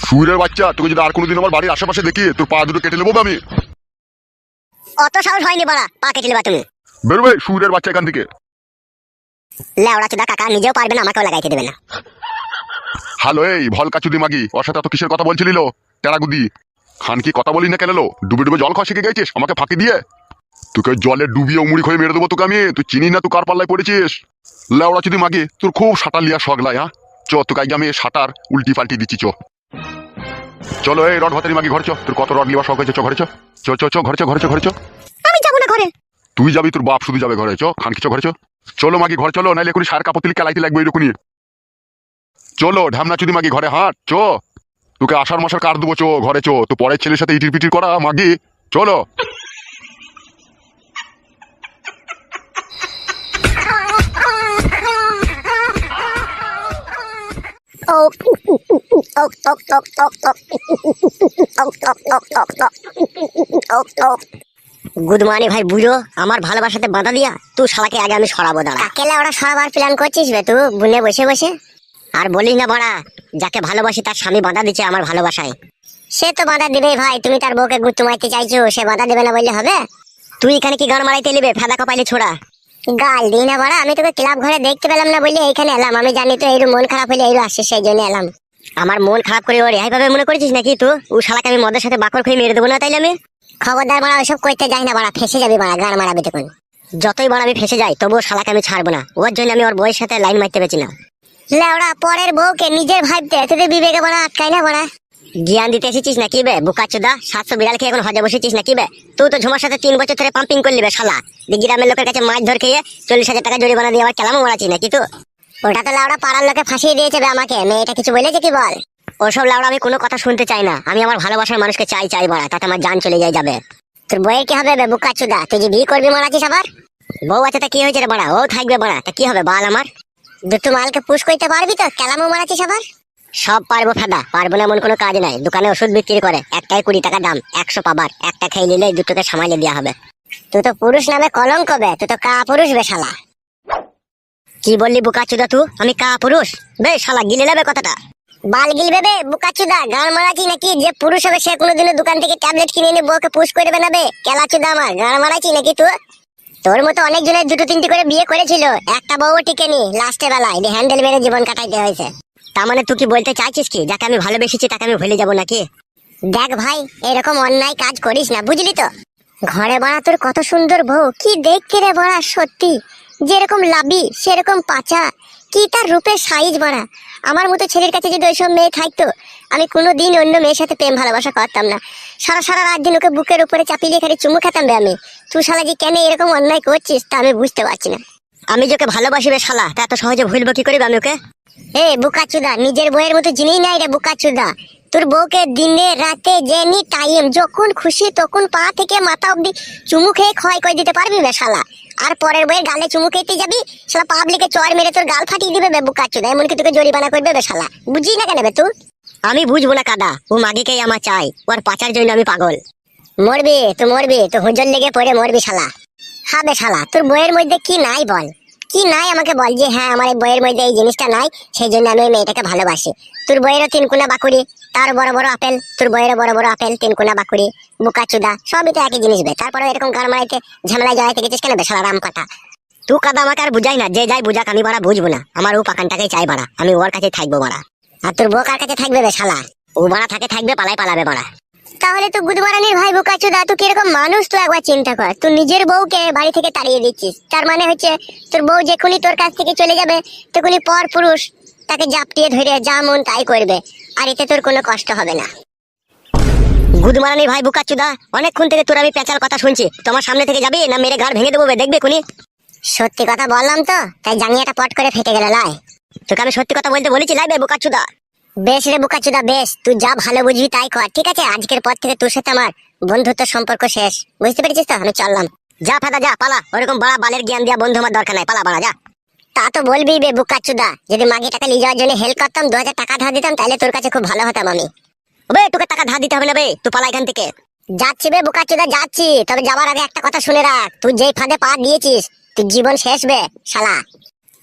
সুইরের বাচ্চা, তোকে যদি আর কোনোদিন আমার বাড়ির আশেপাশে দেখি তোর পা দুটো কেটে নেবো আমি। অত সাহস হয়নি বাড়া, পা কেটে নেবা তুমি। বেরোবে সুইরের বাচ্চা এখান থেকে। লেওড়া চুদা কাকা নিজেও পারবে না, আমাকেও লাগাইতে দেবে না। হ্যালো এই ভলকা চুদি মাগি, ওর সাথে এত কিসের কথা বলছিলিল টেরাগুদি? খান কি কথা বলি না কেন লো? ডুবে ডুবে জল খাওয়া শিখে গেছিস আমাকে ফাঁকি দিয়ে? তোকে জলে ডুবিয়ে উমুড়ি হয়ে মেরে দেবো তোকে আমি, তুই চিনি না তুই কার পাল্লায় পড়েছিস। লেওড়া চুদি মাগি, তোর খুব সাঁটার লিয়া শখ লাই। হ্যাঁ চ, তোকে আগে আমি সাঁটার উল্টি পাল্টি দিচ্ছি। চলো এই রড ভাতারি মাগি ঘরে চ, তোর কত রড লিয়া শখ হয়েছে, চ ঘরে চ। চ চ চ ঘরে চ, ঘরে চ, ঘরে চ। আমি যাবো না ঘরে। তুই যাবি, তোর বাপ শুধু যাবে ঘরে। চ খান কি চ ঘরে চ। চলো মাগি ঘরে চলো, নাইলে এখনই সার কাপড় তুলি কেলাইতে লাগবে এরকমই। চলো ঢামনা চুদি মাগি ঘরে হাঁট চ, তোকে আষাঢ় মাসের কার দেবো। চো ঘরে চো, তো পরের ছেলের সাথে ইটির পিটির করা মাগি। চলো। গুদমানি ভাই বুঝো, আমার ভালোবাসাতে বাধা দিয়া তুই শালাকে আগে আমি সরাবো। দাঁড়া, কেলা ওরা সরাবার প্ল্যান করছিস বে তুই বুনে বসে বসে? আর বলিস না বড়া, যাকে ভালোবাসি তার স্বামী বাধা দিচ্ছে আমার ভালোবাসায়। সে তো বাধা দিবেই ভাই, তুমি তার বউকে গুত্তু মারতে চাইছো, সে বাধা দেবে না বললে হবে? তুই এখানে কি গান মারাইতে নিবে ফেদা কপাইলে ছোড়া? গাল দিই না বড়া, আমি তোকে ক্লাব ঘরে দেখতে পেলাম না বললে এইখানে এলাম। আমি জানি তো এইরু মন খারাপ হলে এইরু আসছে, সেই জন্য এলাম। আমার মন খারাপ করে ওর রেহাই ভাবে মনে করেছিস নাকি তুই? ও শালাকে আমি মদের সাথে বাকর খেয়ে মেরে দেবো না তাইলে আমি? খবরদার বাড়া, ওইসব করতে যাই না বাড়া, ফেসে যাবি বাড়া, গান মারাবি তখন। যতই বাড়া আমি ফেসে যাই তবুও শালাকে আমি ছাড়বো না, ওর জন্য আমি ওর বউয়ের সাথে লাইন মারতে পেরেছি না। লেওড়া পরের বউকে নিজের ভাবতে তোদের বিবেকে বাড়া আটকাই না বাড়া। জ্ঞান দিতে এসেছিস নাকি বে বুকাচোদা? 700 বিড়াল খেয়ে এখন হজে বসেছিস নাকি বে? তুই তো ঝুমার সাথে 3 বছর ধরে পাম্পিং করলি বে শালা। গ্রামের লোকের কাছে মাছ ধর খেয়ে 40,000 টাকা জরিমানা দিয়ে আবার কেলামও মারাচ্ছিস নাকি তুই? ওটা তো লাউড়া পাড়ার লোকে ফাঁসিয়ে দিয়েছে বে আমাকে, মেয়েটা কিছু বলেছে কি বল? ওসব লাউড়া আমি কোনো কথা শুনতে চাই না, আমি আমার ভালোবাসার মানুষকে চাই বাড়া, তাতে আমার জান চলে যাবে। তোর বইয়ের কি হবে বে বুকাচোদা? তুই যে বিয়ে করবি মারাচ্ছিস আবার? বউ আছে তা কি হয়েছে রে বাড়া, ও থাকবে বাড়া, তা কি হবে বাল আমার? দুটো মালকে পুশ করতে পারবি তো? কেলামও মারাচ্ছিস আবার? সব পারবো ফেদা, পারবো না এমন কোনো কাজ নাই। দোকানে ওষুধ বিক্রি করে, একটাই 20 টাকা দাম, 100 পাবার, একটা খেয়ে নিলে দুটোকে সামালে দেওয়া হবে। তুই তো পুরুষ নামে কলঙ্ক বে, তুই তো কা পুরুষ বে শালা। কি বললি বুকাচুদা তুই? আমি কা পুরুষ বে শালা? গিলে নেবে কথাটা। বাল গিলবে বে বুকাচুদা, গান মারাচ্ছি নাকি? যে পুরুষ হবে সে কোনোদিনও দোকান থেকে ট্যাবলেট কিনে এনে বউকে পুশ করবে না বে কেলাচুদা আমার। গান মারাচ্ছি নাকি তুই? তোর মতো অনেক জনের 2-3টি করে বিয়ে করেছিল, একটা বউ টিকেনি, লাস্টের বেলায় হ্যান্ডেল মেরে জীবন কাটাইতে হয়েছে। তার মানে তুই কি বলতে চাইছিস কি যাকে আমি ভালোবেসেছি তাকে আমি ভুলে যাবো নাকি? দেখ ভাই, এরকম অন্যায় কাজ করিস না, বুঝলি তো? ঘরে বাড়া তোর কত সুন্দর বউ, কি দেখতে রে বাড়া, সত্যি যেরকম লাভি সেরকম পাচা, কি তার রূপের সাইজ বাড়া। আমার মতো ছেলের কাছে যদি ওইসব মেয়ে থাকতো, আমি কোনোদিন অন্য মেয়ের সাথে প্রেম ভালোবাসা করতাম না। সারা রাত দিন ওকে বুকের উপরে চাপিয়ে খালি চুমু খেতাম বে আমি। তুই শালা যে কেন এরকম অন্যায় করছিস তা আমি বুঝতে পারছি না। আমি যাকে ভালোবাসি বে শালা, তা এত সহজে ভুলবো কি করিবে আমি ওকে? এ বুকাচুদা, নিজের বউয়ের মতো জিনিস নাই রে বুকাচুদা। তোর বউকে দিনে রাতে যেনি টাইম যখন খুশি তখন পা থেকে মাথা অব্দি চুমু খেয়ে ক্ষয় করে দিতে পারবি বে শালা। আর পরের বউয়ের গালে চুমু খেতে যাবি, শালা পাবলিকে চড় মেরে তোর গাল ফাটিয়ে দিবে বে বুকাচুদা, এমনকি তোকে জরিমানা করবে বে শালা। বুঝি না কেন বে তুই? আমি বুঝবো না কাদা, ও মাগিকেই আমার চাই, ওর পাচার জন্য আমি পাগল। মরবি তো মরবি, তো হুজল লেগে পড়ে মরবি শালা। হবে শালা, তোর বইয়ের মধ্যে কি নাই বল? কি নাই আমাকে বল, যে হ্যাঁ আমার এই বইয়ের মধ্যে এই জিনিসটা নাই, সেই জন্য আমি ওই মেয়েটাকে ভালোবাসি। তোর বইয়েরও 3 কোনা বাকুড়ি, তার বড় বড় আপেল, তোর বইয়েরও বড় বড় আপেল, 3 কোনা বাকুড়ি, বুকাচুদা, সবই তো একই জিনিস বে। তারপরে এরকম গান মারাইতে ঝামেলায় জড়াইতে গেছিস কেন বে শালা রাম কাটা? তুই কাদা আমাকে আর বুঝাই না, যে যাই বুঝাক আমি বাড়া বুঝবো না। আমার ও পাকানটাকেই চাই বাড়া, আমি ওর কাছে থাকবো বাড়া। আর তোর বউ কার কাছে থাকবে বে শালা? ও বাড়া থাকবে পালাবে বাড়া। তাহলে তো গুদমারানির ভাই বুকাচুদা, তুই কিরকম মানুষ তুই একবার চিন্তা কর। তুই নিজের বউকে বাড়ি থেকে তাড়িয়ে দিচ্ছিস, তার মানে হচ্ছে তোর বউ যখনই তোর কাছ থেকে চলে যাবে তখনই পর পুরুষ তাকে জাপটিয়ে ধরে যা মন তাই করবে, আর এতে তোর কোনো কষ্ট হবে না। গুদমারানি ভাই বুকাচুদা, অনেকক্ষণ থেকে তোর আমি পেঁচার কথা শুনছি। তোমার সামনে থেকে যাবি না মেরে ঘাড় ভেঙে দেবো বে, দেখবে কোনি। সত্যি কথা বললাম তো, তাই জাঙ্গিয়াটা পট করে ফেটে গেল লাই। তোকে আমি সত্যি কথা বলতে বলেছি লাই বে বুকাচুদা। বেশ রে বুকাচুদা বেশ, তুই যা ভালো বুঝবি তাই কর, ঠিক আছে? আজকের পর থেকে তোর সাথে আমার বন্ধুত্ব সম্পর্ক শেষ, বুঝতে পেরেছিস তো? আমি চললাম। যা ফাদা যা, পালা। ওরকম বড় বালের জ্ঞান দিয়া বন্ধু আমার দরকার নাই, পালা বাড়া যা। তা তো বলবি বে বুকাচুদা, যদি মাগি টাকা নিয়ে যাওয়ার জন্য হেল্প করতাম, 2000 টাকা ধার দিতাম, তাহলে তোর কাছে খুব ভালো হতাম আমি। বে তোকে টাকা ধার দিতে হবে না বে, তুই পালা এখান থেকে। যাচ্ছি বে বুকাচুদা যাচ্ছি, তবে যাবার আগে একটা কথা শুনে রাখ, তুই যেই ফাঁদে পা দিয়েছিস তুই জীবন শেষ বে শালা।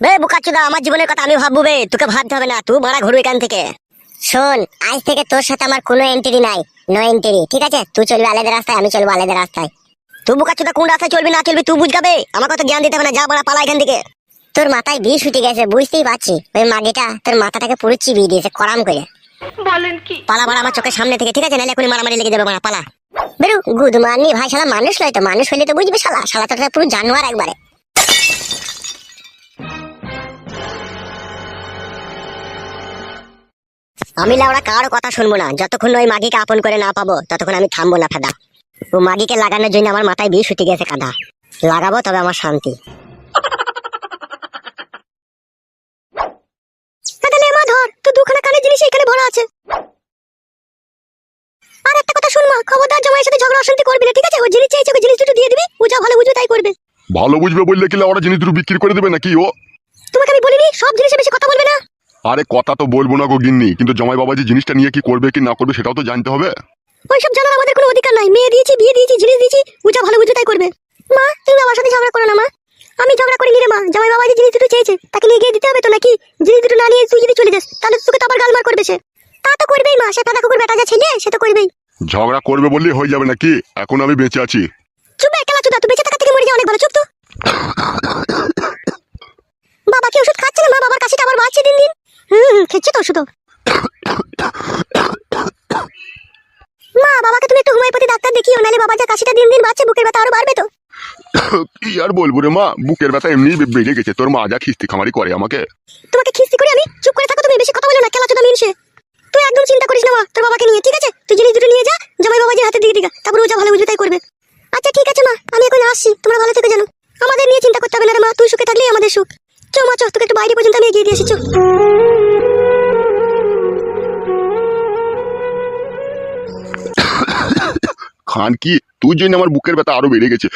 বে বুকাচুদা, আমার জীবনের কথা আমি ভাববো বে, তোকে ভাবতে হবে না, তুই মারা ঘুরু এখান থেকে। শোন, আজ থেকে তোর সাথে আমার কোনো এন্ট্রি নাই, নো এন্ট্রি, ঠিক আছে? তুই চলবি আলাদা রাস্তায়, আমি চলবো আলাদা রাস্তায়। তুই বুকাচুদা কোন রাস্তায় চলবি না চলবি তুই বুঝগাবে, আমার কথা জ্ঞান দিতে হবে না, যা বড়া পালা এখান থেকে। তোর মাথায় বিষ উঠে গেছে, বুঝতেই পারছি। ওই মাগিটা তোর মাথাটাকে পুরো চিবিয়ে দিয়েছে করাম করে। পালা বাড়া আমার চোখের সামনে থেকে, ঠিক আছে? নাহলে এখনই মারামারি লেগে যাবে বাড়া, পালা। বেরু গুদমানি ভাই, শালা মানুষ নয় তো, মানুষ হইলে তো বুঝবি শালা, শালা তো একটা পুরো জানোয়ার একবারে। আমি লাউড়া কারো কথা শুনবো না, যতক্ষণ ওই মাগিকে আপন করে না পাবো ততক্ষণ আমি থামবো না ফেদা। ও মাগিকে লাগানোর জন্য আমার মাথায় বিষ উঠে গেছে কাদা, লাগাবো তবে আমার শান্তি। তাহলে মা ধর, তুই দুখানা কানের জিনিস এখানে ভরা আছে। আর একটা কথা শুন মা, খবরদার জামাইয়ের সাথে ঝগড়া অশান্তি করবি না, ঠিক আছে? ও জিনিস চাইছে, ওকে জিনিস দুটো দিয়ে দিবি, ও যা ভালো বুঝবে তাই করবে। ভালো বুঝবে বললে কি ওরা জিনিস দুটো বিক্রি করে দেবে নাকি ও? তোমাকে আমি বলিনি সব জিনিসে বেশি কথা বলবে না? আরে কথা তো বলবো না গো গিন্নি, কিন্তু জামাই বাবা যে জিনিসটা নিয়ে কি করবে কি না করবে সেটাও তো জানতে হবে। ওইসব জানার আমাদের কোনো অধিকার নাই, মেয়ে দিয়েছি, বিয়ে দিয়েছি, জিনিস দিয়েছি, ও যা ভালো বুঝবে তাই করবে। মা তুমি বাবার সাথে ঝগড়া করো না মা। আমি ঝগড়া করিনি রে মা, জামাই বাবা যে জিনিস দুটো চেয়েছে তাকে নিয়ে গিয়ে দিতে হবে তো নাকি? জিনিস দুটো না নিয়ে তুই যদি চলে যাস তাহলে তোকে তো আবার গালমার করবে সে। তা তো করবেই মা, সে ফাঁদা কুকুর বেটা যা ছেলে, সে তো করবেই। ঝগড়া করবে বললেই হয়ে যাবে নাকি? এখন আমি বেঁচে আছি। চুপ বে কেলা চুদা, তুই বেঁচে থাকা থেকে মরে যাওয়া অনেক ভালো, চুপ তো। বাবা কি ওষুধ খাচ্ছে না মা? বাবার কাশিটা আবার বাড়ছে দিন দিন। খেচ্ছে তো ওষুধ। মা বাবাকে তুমি একটু হোমিওপ্যাথি ডাক্তার দেখিও, নাহলে বাবা যা কাশিটা দিন দিন বাড়ছে, বুকের ব্যথা আরো বাড়বে তো। কি আর বলবো রে মা, বুকের ব্যথা এমনি বেড়ে গেছে। তোর মা যা খিস্তি খামারি করে আমাকে। তোমাকে খিস্তি করি আমি? চুপ করে থাকো তুমি, বেশি কথা বলো না, কেলা চোদা মিনসে। তুই একদম চিন্তা করিস না মা তোর বাবাকে নিয়ে, ঠিক আছে? তুই জিনিস দুটো নিয়ে যা, জামাই বাবাজির হাতে দিয়ে দিগা, তারপর ও যা ভালো বুঝবে তাই করবে। আচ্ছা ঠিক আছে মা, আমি এখন আসছি, তোমরা ভালো থেকে জানো। আমাদের নিয়ে চিন্তা করতে হবে না রে মা, তুই সুখে থাকলেই আমাদের সুখ। চো মা চো, তোকে একটু বাইরে পর্যন্ত আমি এগিয়ে দিয়ে আসি, চো। খান কি তুই জন্য আমার বুকের ব্যথা আরো বেড়ে গেছে।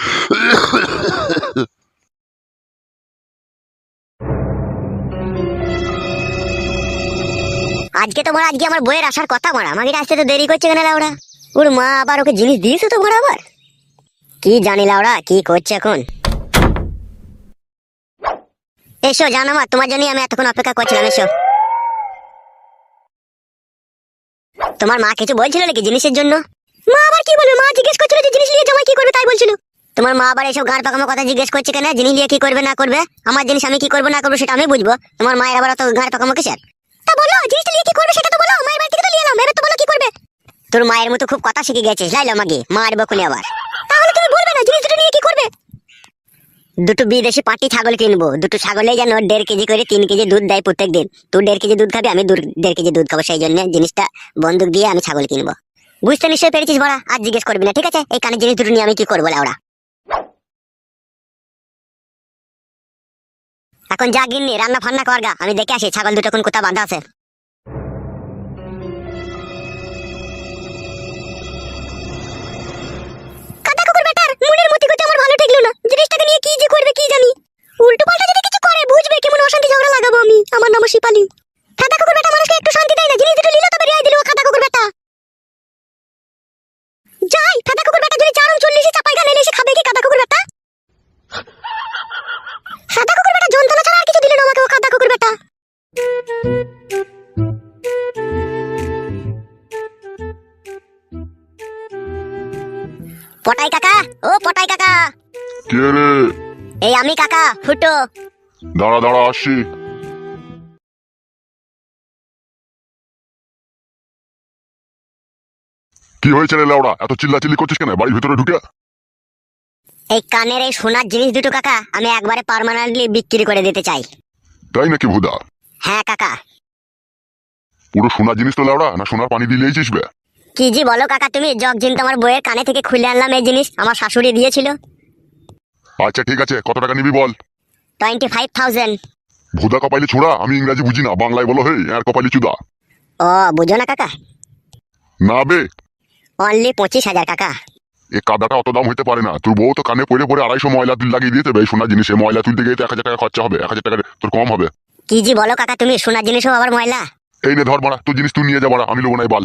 আজকে তো আজকে আমার বইয়ের আসার কথা মারা, আমাকে আসতে তো দেরি করছে কেন লাউড়া? ওর মা আবার ওকে জিনিস দিয়েছে তো মারা আবার, কি জানি লাউড়া কি করছে এখন। এসো জানো মা, তোমার জন্যই আমি এতক্ষণ অপেক্ষা করছিলাম, এসো। তোমার মা কিছু বলছিল নাকি জিনিসের জন্য? মা আবার কি বলবে? মা জিজ্ঞেস করছিল যে জিনিস নিয়ে জামাই কি করবে তাই বলছিল। তোমার মা আবার এইসব গাঁড় পাকামো কথা জিজ্ঞেস করছে কেন? জিনিস নিয়ে কি করবে না করবে, আমার জিনিস আমি কি করবো না করবো সেটা আমি বুঝবো, তোমার মায়ের আবার অত গাঁড় পাকামো কিসের? তা বলো জিনিসটা নিয়ে কি করবে সেটা তো বলো, মায়ের বাড়ি থেকে তো নিয়ে এলাম, এবার তো বলো কি করবে। তোর মায়ের মতো খুব কথা শিখে গেছিস লাইলো মাগি, মার বকুনি আবার। তাহলে তুমি বলবে না জিনিস দুটো নিয়ে কি করবে? দুটো বিদেশি পাটি ছাগল কিনবো, দুটো ছাগলে যেন 1.5 কেজি করে 3 কেজি দুধ দেয় প্রত্যেক দিন। তুই 1.5 কেজি দুধ খাবি, আমি 1.5 কেজি দুধ খাবো, সেই জন্য জিনিসটা বন্দুক দিয়ে আমি ছাগল কিনবো। বুঝতে নিশ্চয়ই পেরেছিস বড়া, আর জিজ্ঞেস করবি না, ঠিক আছে? এই কানের জিনিস দুটো নিয়ে আমি কি করবো লাউড়া? এখন যা গিন্নি রান্না ফান্না করগা, আমি দেখে আসি ছাগল দুটো কোন কোথা বাঁধা আছে। কাদা কুকুর বেটার মনের মতি করতে আমার ভালো ঠেকলো না, জিনিসটাকে নিয়ে কি যে করবে কি জানি। উল্টো পাল্টা যদি কিছু করে বুঝবে কেমন অশান্তি ঝগড়া লাগাবো আমি। আমার নাম শিপালি। কাদা কুকুর বেটা মানুষকে একটু শান্তি দেয় না, জিনিস দুটো নিল তবে রেয়াই দিল কাদা কুকুর বেটা। যাই কাদা কুকুর বেটা যদি 440 চাপাই গানে এসে খাবে কি কাদা কুকুর বেটা? কাদা কুকুর বেটা যন্ত্রণা ছাড়া আর কিছু দিল না আমাকে ও কাদা কুকুর বেটা। পটাই কাকা, ও পটাই কাকা। কে রে? এই আমি কাকা ফুটো। দাঁড়া দাঁড়া আসছি। কি হয়েছে রে লাউড়া, এত চিল্লাচিল্লি করছিস কেন বাড়ির ভিতরে ঢুকে? এই কানের এই সোনার জিনিস দুটো কাকা আমি একবারে পার্মানেন্টলি বিক্রি করে দিতে চাই। তাই নাকি ভুদা? হ্যাঁ কাকা। পুরো সোনার জিনিস তো লাউড়া, না সোনার পানি দিলেই চিসবে? কি জি বলো কাকা তুমি, জগজিন তোমার বইয়ের কানে থেকে খুলে আনলাম এই জিনিস, আমার শাশুড়ি দিয়েছিল। আচ্ছা ঠিক আছে, কত টাকা নিবি বল। 25,000। ভুদা কপালি ছোড়া, আমি ইংরাজি বুঝি না, বাংলায় বলো হে আর কপালি চুদা। ও বুঝো না কাকা? না বে, অনলি 25,000 কাকা। এ কাদাটা অত দাম হইতে পারে না। তোর বউ তো কানে পড়ে পড়ে 250 ময়লা তুল লাগিয়ে দিতে হবে। সোনা জিনিসে ময়লা তুলতে গিয়ে তো 1000 টাকা খরচা হবে, 1000 টাকা তোর কম হবে। কি জি বলো কাকা তুমি, সোনার জিনিসও আবার ময়লা? এই নে ধর মারা, তোর জিনিস তুই নিয়ে যা মারা, আমি লোবো নাই বাল।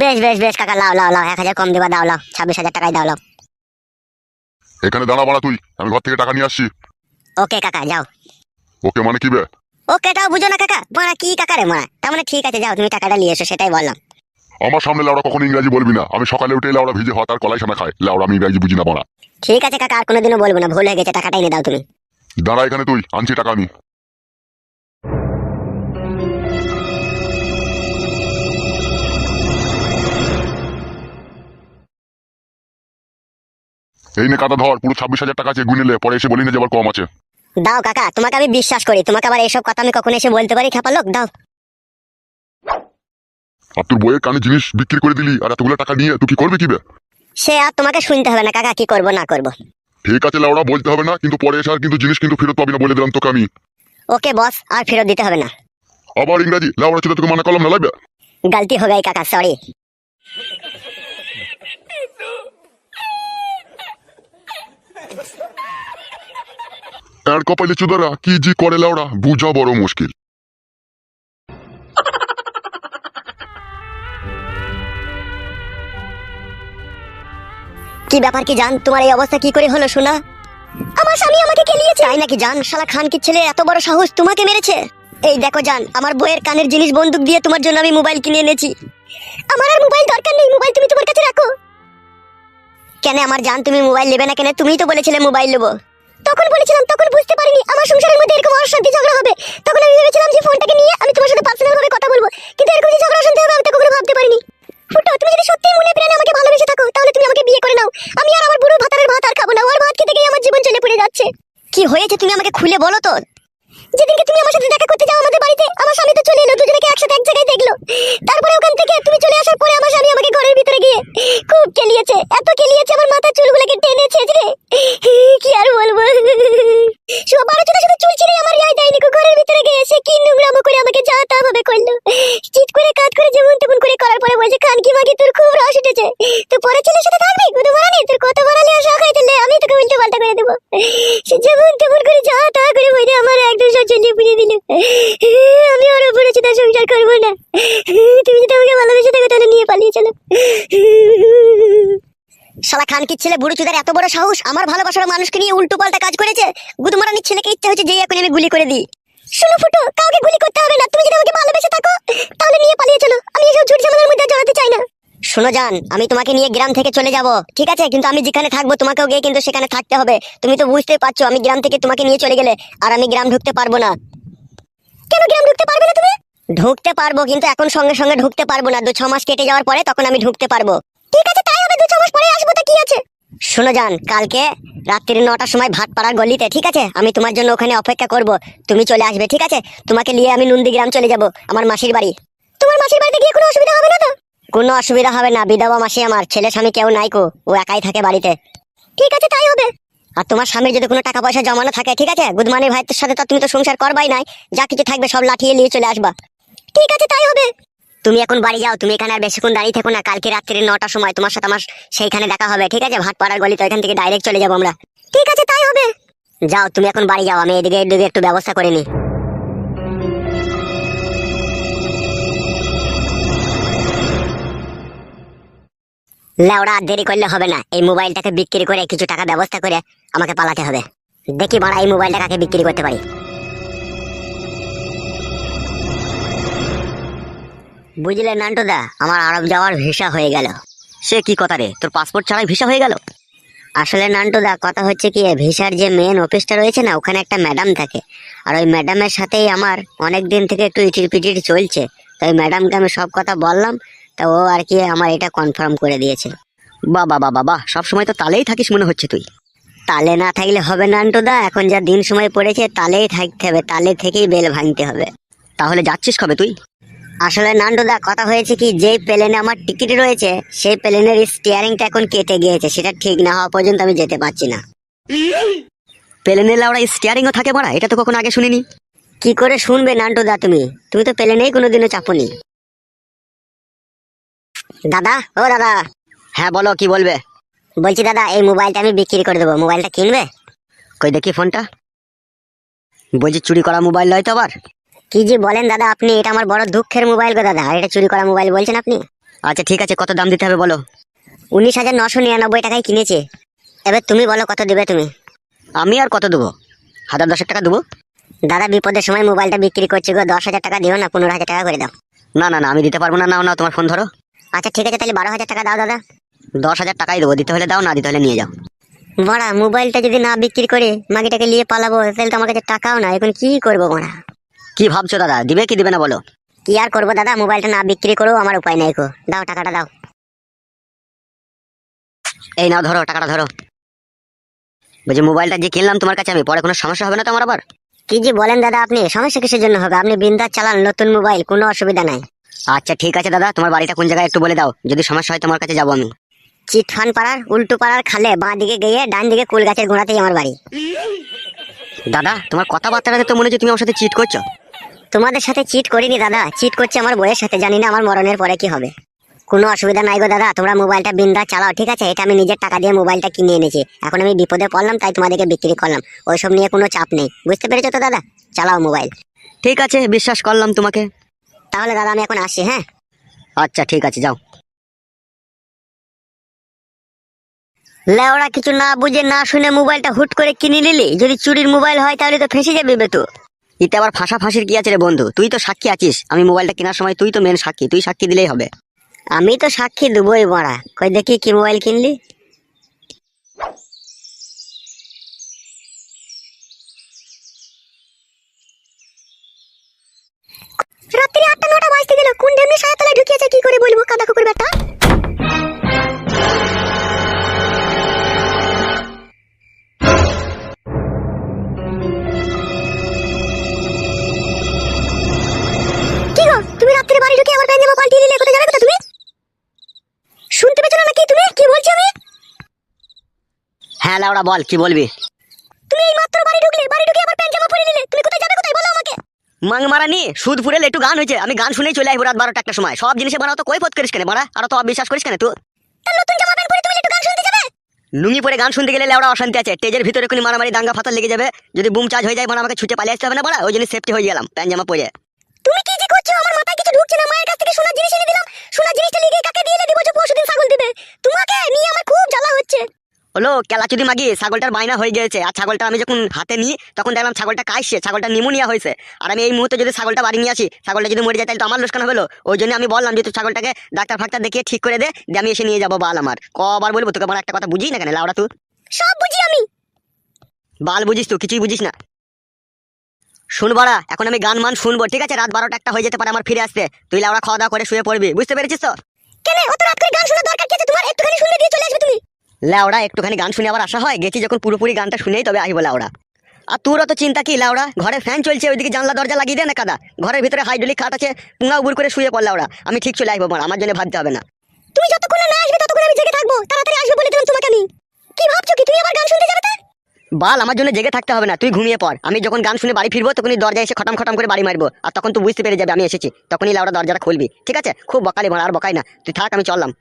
বেশ বেশ বেশ কাকা, লাও লাও লাও, 1000 কম দেবা, দাও লাও, 26,000 টাকায় দাও লাও। এখানে দাঁড়া মারা তুই, আমি ঘর থেকে টাকা নিয়ে আসছি। ওকে কাকা যাও। ওকে মানে কি বে? ওকেটাও বুঝো না কাকা, মারা কি কাকা রে মারা, তার মানে ঠিক আছে যাও, তুমি টাকাটা নিয়ে এসো, সেটাই বললাম। আমার সামনে লাউড়া কখনো ইংরাজি বলবি না। আমি সকালে উঠে লাউড়া ভিজে হত আর কলাই সানা খায়, লাউড়া আমি ইংরাজি বুঝি না মারা। ঠিক আছে কাকা, আর কোনোদিনও বলবো না, ভুল হয়ে গেছে, টাকাটা এনে দাও তুমি। দাঁড়া এখানে তুই, আনছি টাকা আমি। এই নে কাটা ধর, পুরো 26,000 টাকা আছে, গুনিলে পরে এসে বলি না যে আবার কম আছে। দাও কাকা, তোমাকে আমি বিশ্বাস করি, তোমাকে আবার এইসব কথা আমি কখন এসে বলতে পারি খেপা লোক, দাও। আর তোর বইয়ের কানে জিনিস বিক্রি করে দিলি, আর এতগুলো টাকা নিয়ে তুই কি করবি কি বে? সে আর তোমাকে শুনতে হবে না কাকা, কি করব না করব। ঠিক আছে লাউড়া, বলতে হবে না, কিন্তু পরে এসে আর কিন্তু জিনিস কিন্তু ফেরত পাবি না বলে দিলাম তোকে আমি। ওকে বস, আর ফেরত দিতে হবে না। আবার ইংরাজি লাউড়া ছিল, তোকে মানা করলাম না লাগবে। গলতি হয়ে গই কাকা, সরি। আর কপালে চুদারা কি জি করে লাউড়া, বুঝা বড় মুশকিল। কি ব্যাপার কি জান, তোমার এই অবস্থা কি করে হলো শোনা? আমার স্বামী আমাকে কেলিয়েছে। তাই নাকি জান? শালা খানকির ছেলে এত বড় সাহস, তোমাকে মেরেছে? এই দেখো জান, আমার বইয়ের কানের জিনিস বন্দুক দিয়ে তোমার জন্য আমি মোবাইল কিনে এনেছি। আমার আর মোবাইল দরকার নেই, মোবাইল তুমি তোমার কাছে রাখো। কেন আমার জান, তুমি মোবাইল নেবে না কেন? তুমিই তো বলেছিলে মোবাইল নেবো। তখন বলেছিলাম, তখন বুঝতে পারিনি আমার সংসারের মধ্যে এরকম অশান্তি ঝগড়া হবে। তখন আমি ভেবেছিলাম যে ফোনটাকে নিয়ে আমি তোমার সাথে পার্সোনাল ভাবে কথা বলবো, কিন্তু এরকম যে ঝগড়া শুনতে হবে আমি তো কখনো ভাবতে পারিনি। ফুটো, তুমি যদি সত্যি মনে প্রাণে আমাকে ভালোবেসে থাকো তাহলে তুমি আমাকে বিয়ে করে নাও। আমি আর আমার বুড়ো ভাতারের ভাত আর খাবো না, ওর ভাত খেতে গিয়ে আমার জীবন চলে পড়ে যাচ্ছে। কি হয়েছে তুমি আমাকে খুলে বলো তো। যেদিনকে তুমি আমার সাথে দেখা করতে যাও আমাদের বাড়িতে, আমার স্বামী তো চলে এলো, দুজনকে একসাথে এক জায়গায় দেখলো। তারপরে ওখান থেকে তুমি চলে আসার পরে আমার স্বামী আমাকে ঘরের ভিতরে গিয়ে খুব কেলিয়েছে, এত কেলিয়েছে আমার মাথার চুলগুলোকে টেনেছে রে, কি আর বলবো। সবার ছোট ছোট চুল ছিঁড়ে আমার রায় দেয়নি, ঘরের ভিতরে গিয়ে সে কি নোংরামো করে আমাকে যা তা ভাবে করলো। চিৎ করে কাজ করে যেমন তেমন করে করার পরে বলছে, খানকি মাগি তোর খুব রস উঠেছে, তো পরে ছেলের সাথে থাকবি, গুদু মারানি তোর কত বাড়ালে আর শাখাই দিলে আমি তোকে উল্টো পাল্টা করে দেবো। সে যেমন তেমন করে যা তা করে বলে আমার একদম সচলিয়ে পুড়িয়ে দিল। আমি ওর উপরে চিন্তা সংসার করবো না, তুমি যদি আমাকে ভালোবেসে থাকো তাহলে নিয়ে পালিয়ে চলো। শালা খানকির ছেলে বুড়ো চুদার এত বড় সাহস, আমার ভালোবাসার মানুষকে নিয়ে উল্টো পাল্টা কাজ করেছে। গুদমারানির ছেলেকে ইচ্ছা হচ্ছে যে এখন আমি গুলি করে দিই। শোনো ফুটো, কাউকে গুলি করতে হবে না, তুমি যদি আমাকে ভালোবেসে থাকো তাহলে নিয়ে পালিয়ে চলো, আমি এসব ঝুট ঝামেলার মধ্যে জড়াতে চাই না। শোনো জান, আমি তোমাকে নিয়ে গ্রাম থেকে চলে যাব, ঠিক আছে, কিন্তু আমি যেখানে থাকবো তোমাকেও গিয়ে কিন্তু সেখানে থাকতে হবে। তুমি তো বুঝতে পারছো, আমি গ্রাম থেকে তোমাকে নিয়ে চলে গেলে আর আমি গ্রাম ঢুকতে পারবো না। কেন গ্রাম ঢুকতে পারবে না তুমি? ঢুকতে পারবো, কিন্তু এখন সঙ্গে সঙ্গে ঢুকতে পারবো না, 2-6 মাস কেটে যাওয়ার পরে তখন আমি ঢুকতে পারবো। ঠিক আছে তাই হবে, 2-6 মাস পরে আসবো, তো কি আছে। শোনো জান, কালকে রাত্রি 9টার সময় ভাটপাড়ার গলিতে, ঠিক আছে, আমি তোমার জন্য ওখানে অপেক্ষা করব, তুমি চলে আসবে, ঠিক আছে? তোমাকে নিয়ে আমি নন্দীগ্রাম চলে যাব, আমার মাসির বাড়ি। তোমার মাসির বাড়িতে গিয়ে কোনো অসুবিধা হবে না তো? কোনো অসুবিধা হবে না, বিধবা মাসি আমার, ছেলে স্বামী কেউ নাই কো, ও একাই থাকে বাড়িতে। ঠিক আছে তাই হবে। আর তোমার স্বামীর যদি কোনো টাকা পয়সা জমানো থাকে, ঠিক আছে, গুদমানির ভাইয়ের সাথে তো তুমি তো সংসার করবাই নাই, যা কিছু থাকবে সব লাঠিয়ে নিয়ে চলে আসবা। ঠিক আছে তাই হবে। তুমি এখন বাড়ি যাও, তুমি এখানে আর বেশিক্ষণ দাঁড়িয়ে থেকো না, কালকে রাত্রি 9টার সময় তোমার সাথে আমার সেইখানে দেখা হবে, ঠিক আছে, ভাটপাড়ার গলিতে, ওইখান থেকে ডাইরেক্ট চলে যাবো আমরা। ঠিক আছে তাই হবে। যাও তুমি এখন বাড়ি যাও, আমি এদিকে একটু ব্যবস্থা করে নিই। লেওড়া আর দেরি করলে হবে না, এই মোবাইলটাকে বিক্রি করে কিছু টাকা ব্যবস্থা করে আমাকে পালাতে হবে। দেখি বাড়া এই মোবাইলটা কাকে বিক্রি করতে পারি। বুঝলে নান্টুদা, আমার আরব যাওয়ার ভিসা হয়ে গেল। সে কি কথা রে, তোর পাসপোর্ট ছাড়াই ভিসা হয়ে গেল? আসলে নান্টুদা কথা হচ্ছে কি, ভিসার যে মেন অফিসটা রয়েছে না, ওখানে একটা ম্যাডাম থাকে, আর ওই ম্যাডামের সাথেই আমার অনেক দিন থেকে একটু ইটির পিটির চলছে। তো ওই ম্যাডামকে আমি সব কথা বললাম, তা ও আর কি আমার এটা কনফার্ম করে দিয়েছে। বাবা বাবা বাহ, সবসময় তো তালেই থাকিস মনে হচ্ছে তুই। তালে না থাকলে হবে নান্টুদা, এখন যা দিন সময় পড়েছে তালেই থাকতে হবে, তালে থেকেই বেল ভাঙতে হবে। তাহলে যাচ্ছিস কবে তুই? আসলে নান্টুদা কথা হয়েছে কি, যেই প্লেনে আমার টিকিট রয়েছে সেই প্লেনের স্টিয়ারিংটা এখন কেটে গিয়েছে, সেটা ঠিক না হওয়া পর্যন্ত আমি যেতে পারছি না। প্লেনের লাউড়া স্টিয়ারিংও থাকে মারা, এটা তো কখনো আগে শুনিনি। কি করে শুনবে নান্টুদা, তুমি তুমি তো প্লেনেই কোনোদিনও চাপনি। দাদা, ও দাদা। হ্যাঁ বলো, কি বলবে? বলছি দাদা, এই মোবাইলটা আমি বিক্রি করে দেবো, মোবাইলটা কিনবে? কই দেখি ফোনটা। বলছি চুরি করা মোবাইল নয় তো আবার? কি যে বলেন দাদা আপনি, এটা আমার বড় দুঃখের মোবাইল গো দাদা, আর এটা চুরি করা মোবাইল বলছেন আপনি? আচ্ছা ঠিক আছে, কত দাম দিতে হবে বলো? 19,999 টাকায় কিনেছে। এবার তুমি বলো কত দেবে তুমি? আমি আর কত দেবো? 1010 টাকা দেবো। দাদা বিপদের সময় মোবাইলটা বিক্রি করছি গো, 10,000 টাকা দিও না, 15,000 টাকা করে দাও। না না না, আমি দিতে পারবো না। নাও নাও, তোমার ফোন ধরো। আচ্ছা ঠিক আছে, তাহলে 12,000 টাকা দাও দাদা। 10,000 টাকাই দেবো, দিতে হলে দাও, না দিতে হলে নিয়ে যাও। বড়া, মোবাইলটা যদি না বিক্রি করে মাগিটাকে নিয়ে পালাবো, তাহলে তো আমার কাছে টাকাও না, এখন কি করবো বড়া? কি ভাবছো দাদা, দিবে কি দিবে না বলো? কি আর করবো দাদা, মোবাইলটা না বিক্রি করো, আমার উপায় নাই গো, দাও টাকাটা দাও। এই নাও ধরো, টাকাটা ধরো। বলছি মোবাইলটা যে কিনলাম তোমার কাছে, আমি পরে কোনো সমস্যা হবে না তো আমার আবার? কি যে বলেন দাদা আপনি, সমস্যা কিসের জন্য হবে? আপনি বিন্দাস চালান, নতুন মোবাইল, কোনো অসুবিধা নাই। আচ্ছা ঠিক আছে দাদা, তোমার বাড়িটা কোন জায়গায় একটু বলে দাও, যদি সমস্যা হয় তোমার কাছে যাবো আমি। চিটফান পাড়ার উল্টো পাড়ার খালে বাঁ দিকে গিয়ে ডান দিকে কুল গাছের গোড়াতেই আমার বাড়ি। দাদা তোমার কথাবার্তাটাতে তো মনে হচ্ছে তুমি আমার সাথে চিট করছো। তোমাদের সাথে চিট করিনি দাদা, চিট করছে আমার বইয়ের সাথে, জানি না আমার মরণের পরে কি হবে। কোনো অসুবিধা নাই গো দাদা, তোমরা মোবাইলটা বিন্দাস চালাও, ঠিক আছে? এটা আমি নিজের টাকা দিয়ে মোবাইলটা কিনে এনেছি, এখন আমি বিপদে পড়লাম তাই তোমাদেরকে বিক্রি করলাম, ওইসব নিয়ে কোনো চাপ নেই, বুঝতে পেরেছো তো দাদা? চালাও মোবাইল। ঠিক আছে, বিশ্বাস করলাম তোমাকে। তাহলে দাদা আমি এখন আসছি, হ্যাঁ? আচ্ছা ঠিক আছে, যাও। লেওড়া, কিছু না বুঝে না শুনে মোবাইলটা হুট করে কিনে নিলি, যদি চুরির মোবাইল হয় তাহলে তো ফেঁসে যাবে বেতু। এতে আবার ফাঁসির কি আছে রে বন্ধু? তুই তো সাক্ষী আছিস, আমি মোবাইলটা কেনার সময় তুই তো মেন সাক্ষী, তুই সাক্ষী দিলেই হবে। আমি তো সাক্ষী দেবই বড়া, কই দেখি কি মোবাইল কিনলি। রাত্রি 8টা 9টা বাজতে গেল, কোন ঢেমনি সায়াতলায় ঢুকিয়েছে কি করে বলবো, কাদা কুকুর বেটা। কি গো, তুমি রাত্রে বাড়ি ঢুকে আমার প্যান্ট জামা পাল্টিয়ে নিলে, কোথায় যাবে কোথা তুমি? শুনতে পেছো না নাকি তুমি কি বলছি আমি? হ্যাঁ লাউড়া বল, কি বলবি? তুমি এই মাত্র বাড়ি ঢুকলে, বাড়ি ঢুকে আমার প্যান্ট জামা পরে নিলে, তুমি কোথায় যাবে কোথায় বলো আমাকে? মাং মারানি সুদপুরে একটু গান হয়েছে, আমি গান শুনেই চলে আসবো রাত 12টা একটা সময়। সব জিনিসে বানাও তো কই ফত করিস কেন বাড়া, আর তো অবিশ্বাস করিস কেন তুই? তার নতুন জামা প্যান্ট পরে তুমি একটু গান শুনতে যাবে? লুঙ্গি পরে গান শুনতে গেলে লেওড়া অশান্তি আছে, স্টেজের ভিতরে কোনো মারামারি দাঙ্গা ফাতাল লেগে যাবে, যদি বুম চার্জ হয়ে যায় মানে আমাকে ছুটে পালিয়ে আসতে হবে না বাড়া, ওই জন্য সেফটি হয়ে গেলাম প্যান্ট জামা পরে। তুমি কি যে করছো, আমার মাথায় কিছু ঢুকছে না। মায়ের কাছ থেকে সোনার জিনিস এনে দিলাম, সোনার জিনিসটা লিখে কাকে দিয়ে এনে দিব যে পরশুদিন ছাগল দিবে? তোমাকে নিয়ে আমার খুব জ্বালা হচ্ছে। হলো কেলাচুদি মাগি, ছাগলটার বাইনা হয়ে গেছে, আর ছাগলটা আমি যখন হাতে নিই তখন দেখলাম ছাগলটা কাশছে, ছাগলটা নিমোনিয়া হয়েছে, আর আমি এই মুহূর্তে যদি ছাগলটা বাড়ি নিয়ে আসি, ছাগলটা যদি মরে যায় তাহলে তো আমার লোকসান হলো। ওই জন্য আমি বললাম যে তুই ছাগলটাকে ডাক্তার ফাক্তার দেখিয়ে ঠিক করে দে, দিয়ে আমি এসে নিয়ে যাবো বাল আমার। কবার বলবো তোকে, আমার একটা কথা বুঝি না কেন লাউড়া তুই? সব বুঝি আমি। বাল বুঝিস তুই, কিছুই বুঝিস না। শুন বাড়া, এখন আমি গান মান শুনবো, ঠিক আছে? রাত 12টা একটা হয়ে যেতে পারে আমার ফিরে আসতে, তুই লাউড়া খাওয়া দাওয়া করে শুয়ে পড়বি, বুঝতে পেরেছিস তো? কেন অত রাত করে গান শোনার দরকার কি আছে তোমার? একটুখানি শুনলে দিয়ে চলে আসবে তুমি। লাউড়া একটুখানি গান শুনে আবার আসা হয়? গেছি যখন পুরোপুরি গানটা শুনেই তবে আসবো লাউড়া। আর তোর অত চিন্তা কি লাউড়া? ঘরে ফ্যান চলছে, ওইদিকে জানলা দরজা লাগিয়ে দে না কাদা, ঘরের ভিতরে হাইড্রোলিক খাট আছে, পুঙ্গা উবুর করে শুয়ে পড় লাউড়া, আমি ঠিক চলে আসবো, আমার জন্য ভাবতে হবে না। তুমি যতক্ষণ না আসবে ততক্ষণ আমি জেগে থাকবো, তাড়াতাড়ি আসবে বলে দিলাম তোমাকে আমি। কি ভাবছো কি তুমি আবার গান শুনতে যাবে? তা বাল আমার জন্য জেগে থাকতে হবে না, তুই ঘুমিয়ে পড়, আমি যখন গান শুনে বাড়ি ফিরবো তখনই দরজা এসে খটাম খটাম করে বাড়ি মারবো, আর তখন তুই বুঝতে পেরে যাবে আমি এসেছি, তখনই লাউড়া দরজাটা খুলবি, ঠিক আছে? খুব বকালি মার, আর বকাই না, তুই থাক, আমি চললাম।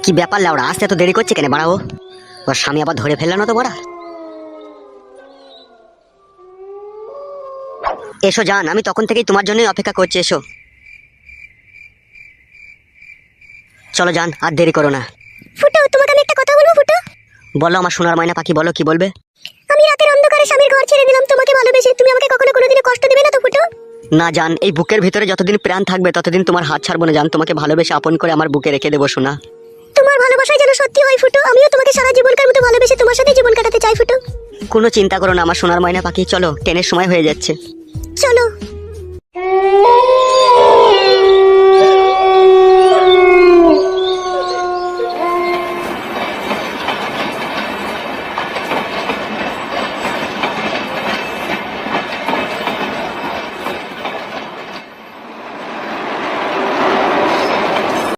কি ব্যাপার লাউড়া, আসতে এত দেরি করছে কেন বাড়া? ওর স্বামী আবার ধরে ফেললো না তো বড়া? এসো জান, আমি তখন থেকেই তোমার জন্যই অপেক্ষা করছি, এসো। চলো জান, আর দেরি করো না। ফুটো, তোমাকে আমি একটা কথা বলবো ফুটো। বলো আমার সোনার ময়না পাখি, বলো কি বলবে। আমি রাতের অন্ধকারে স্বামীর ঘর ছেড়ে দিলাম তোমাকে ভালোবেসে, তুমি আমাকে কখনো কোনোদিনও কষ্ট দেবে না তো ফুটো? না জান, এই বুকের ভিতরে যতদিন প্রাণ থাকবে ততদিন তোমার হাত ছাড়বো না জান, তোমাকে ভালোবেসে আপন করে আমার বুকে রেখে দেবো সোনা। তোমার ভালোবাসায় যেন সত্যি হয় ফুটো, আমিও তোমাকে সারা জীবনকার মতো ভালোবেসে তোমার সাথে জীবন কাটাতে চাই ফুটো। কোনো চিন্তা করো না আমার সোনার ময়না পাখি, চলো ট্রেনের সময় হয়ে যাচ্ছে। চলো।